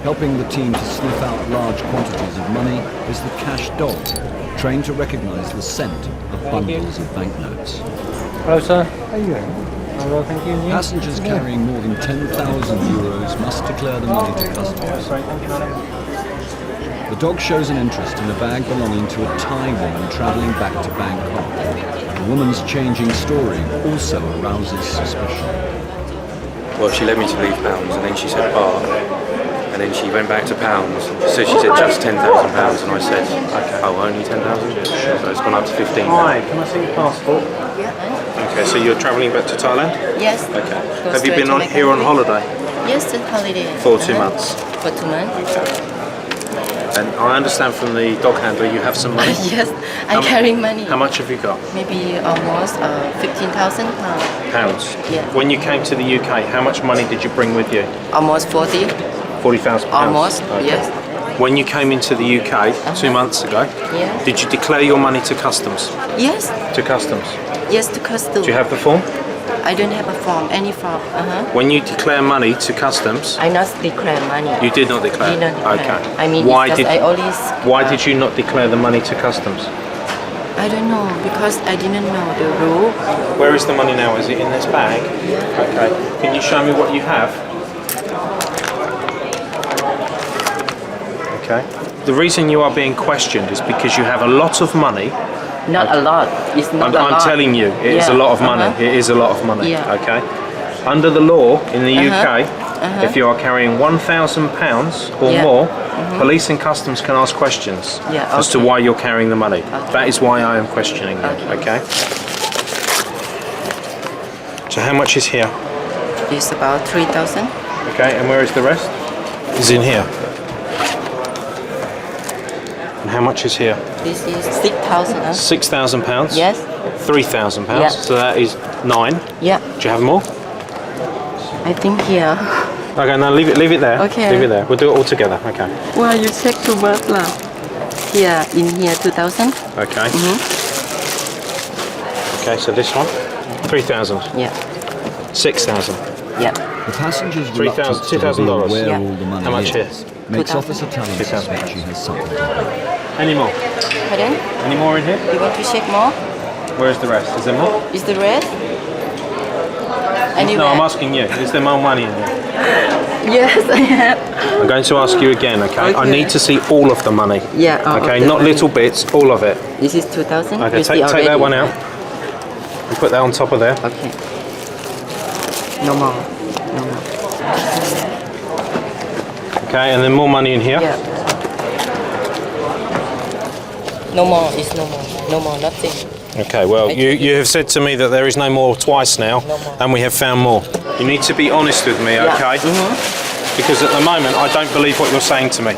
Helping the team to sniff out large quantities of money is the cash dog, trained to recognise the scent of bundles of banknotes. Hello, sir. How are you doing? Well, thank you. Passengers carrying more than 10,000 euros must declare the money to customs. The dog shows an interest in a bag belonging to a Thai woman travelling back to Bangkok. The woman's changing story also arouses suspicion. Well, she led me to leave pounds, and then she said bar, and then she went back to pounds. So she said just £10,000, and I said, oh, only 10,000? So it's gone up to 15. Hi, can I see your passport? Yeah. Okay, so you're travelling back to Thailand? Yes. Okay. Have you been here on holiday? Yes, holiday. For 2 months? For 2 months. Okay. And I understand from the dog handler you have some money? Yes, I'm carrying money. How much have you got? Maybe almost 15,000 pounds. Pounds? Yeah. When you came to the UK, how much money did you bring with you? Almost 40. 40,000 pounds? Almost, okay. yes. When you came into the UK 2 months ago, did you declare your money to customs? Yes. To customs? Yes, to customs. Do you have the form? I don't have a form, any form. When you declare money to customs, I not declare money. You did not declare? Did not declare. Okay. I mean, why did I always... Why did you not declare the money to customs? I don't know because I didn't know the rule. Where is the money now? Is it in this bag? Yeah. Okay. Can you show me what you have? Okay. The reason you are being questioned is because you have a lot of money. Not a lot. It's not a lot. I'm telling you, it is a lot of money. It is a lot of money. Yeah. Okay. Under the law in the UK, if you are carrying £1,000 or more, police and customs can ask questions as to why you're carrying the money. That is why I am questioning you. Okay. So how much is here? It's about 3,000. Okay, and where is the rest? Is in here. And how much is here? This is 6,000. £6,000. Yes. £3,000. Yeah. So that is 9. Yeah. Do you have more? I think here. Okay, now leave it there. Okay. Leave it there. We'll do it all together. Okay. Well, you check too much lah. Here, in here, 2,000. Okay. Okay, so this one, 3,000. Yeah. 6,000. Yeah. The passengers $3,000, $2,000 where Yeah. all the money How much here? is makes 2,000. Officer Talon suspect she has something to hide. Any more? Pardon? Any more in here? You want to check more? Where's the rest? Is there more? Is the red? Anywhere? No, I'm asking you. Is there more money in here? Yes, I have. I'm going to ask you again, okay? I need to see all of the money. Yeah. Okay, not little bits, all of it. This is 2,000. Okay, You see take that already? one out. And put that on top of there. Okay. No more. No more. Okay, and then more money in here. Yeah. No more. It's no more. No more. Nothing. Okay, well, you have said to me that there is no more twice now, and we have found more. You need to be honest with me, okay? Because at the moment, I don't believe what you're saying to me.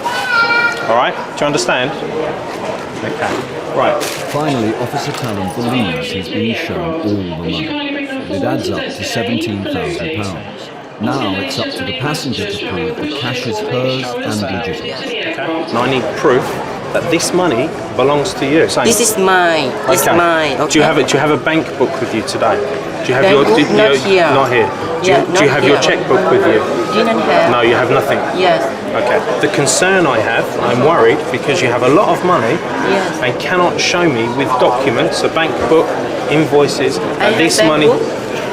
All right? Do you understand? Okay. Right. Finally, Officer Talon believes he's been shown all the money. It adds up to £17,000. Now it's up to the passenger to prove the cash is hers and legitimate. Okay. And I need proof that this money belongs to you. This is mine. It's mine. Okay. Do you have a bank book with you today? Do you have Bank your book? Not here. Not here. Do you have your checkbook with you? Didn't have. No, you have nothing. Yes. Okay. The concern I have, I'm worried because you have a lot of money and cannot show me with documents, a bank book, invoices, and this bank money. book?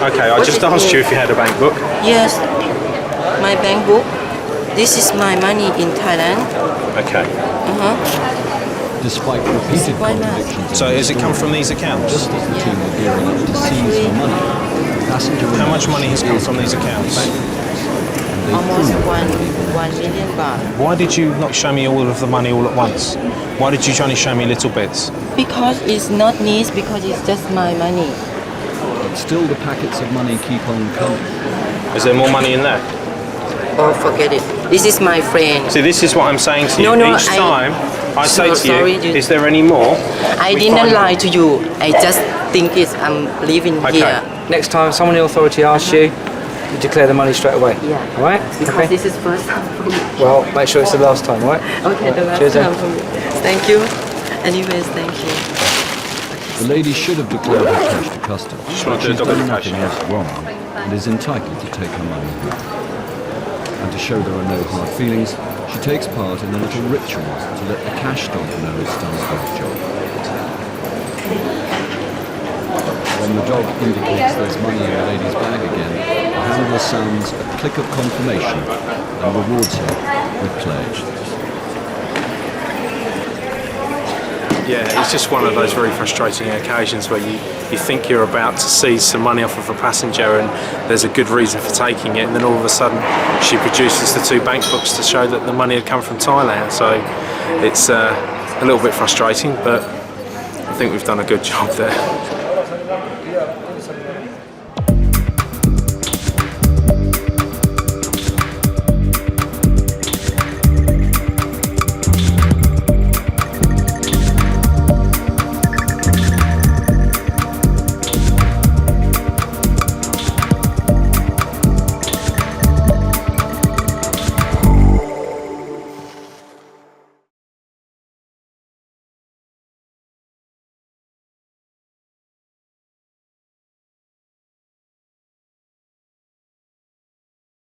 Okay, I What just is asked it? you if you had a bank book. Yes. My bank book. This is my money in Thailand. Okay. Despite repeated contradictions. So has it come from these accounts? Just as the team were gearing up to seize the money, the passenger... How much money has come from these accounts? Almost 1 million baht. Why did you not show me all of the money all at once? Why did you only show me little bits? Because it's not needs, because it's just my money. But still the packets of money keep on coming. Is there more money in there? Oh, forget it. This is my friend. See, this is what I'm saying to you. No, Each time I say to sorry, you, is there any more? I didn't lie to you. I just think I'm living here. Next time someone in authority asks you, you declare the money straight away. Yeah. All right? Because this is first time for me. Well, make sure it's the last time, all right? Okay, the last Cheers, time then. for me. Thank you. Anyways, thank you. The lady should have declared her cash to customs. Just want to do a She's done documentation. nothing else wrong and is entitled to take her money home. And to show there are no hard feelings, she takes part in a little ritual to let the cash dog know it's done a good job. When the dog indicates there's money in the lady's bag again, the handler sounds a click of confirmation and rewards her with pledge. Yeah, it's just one of those very frustrating occasions where you think you're about to seize some money off of a passenger and there's a good reason for taking it, and then all of a sudden she produces the 2 bank books to show that the money had come from Thailand. So it's a little bit frustrating, but I think we've done a good job there.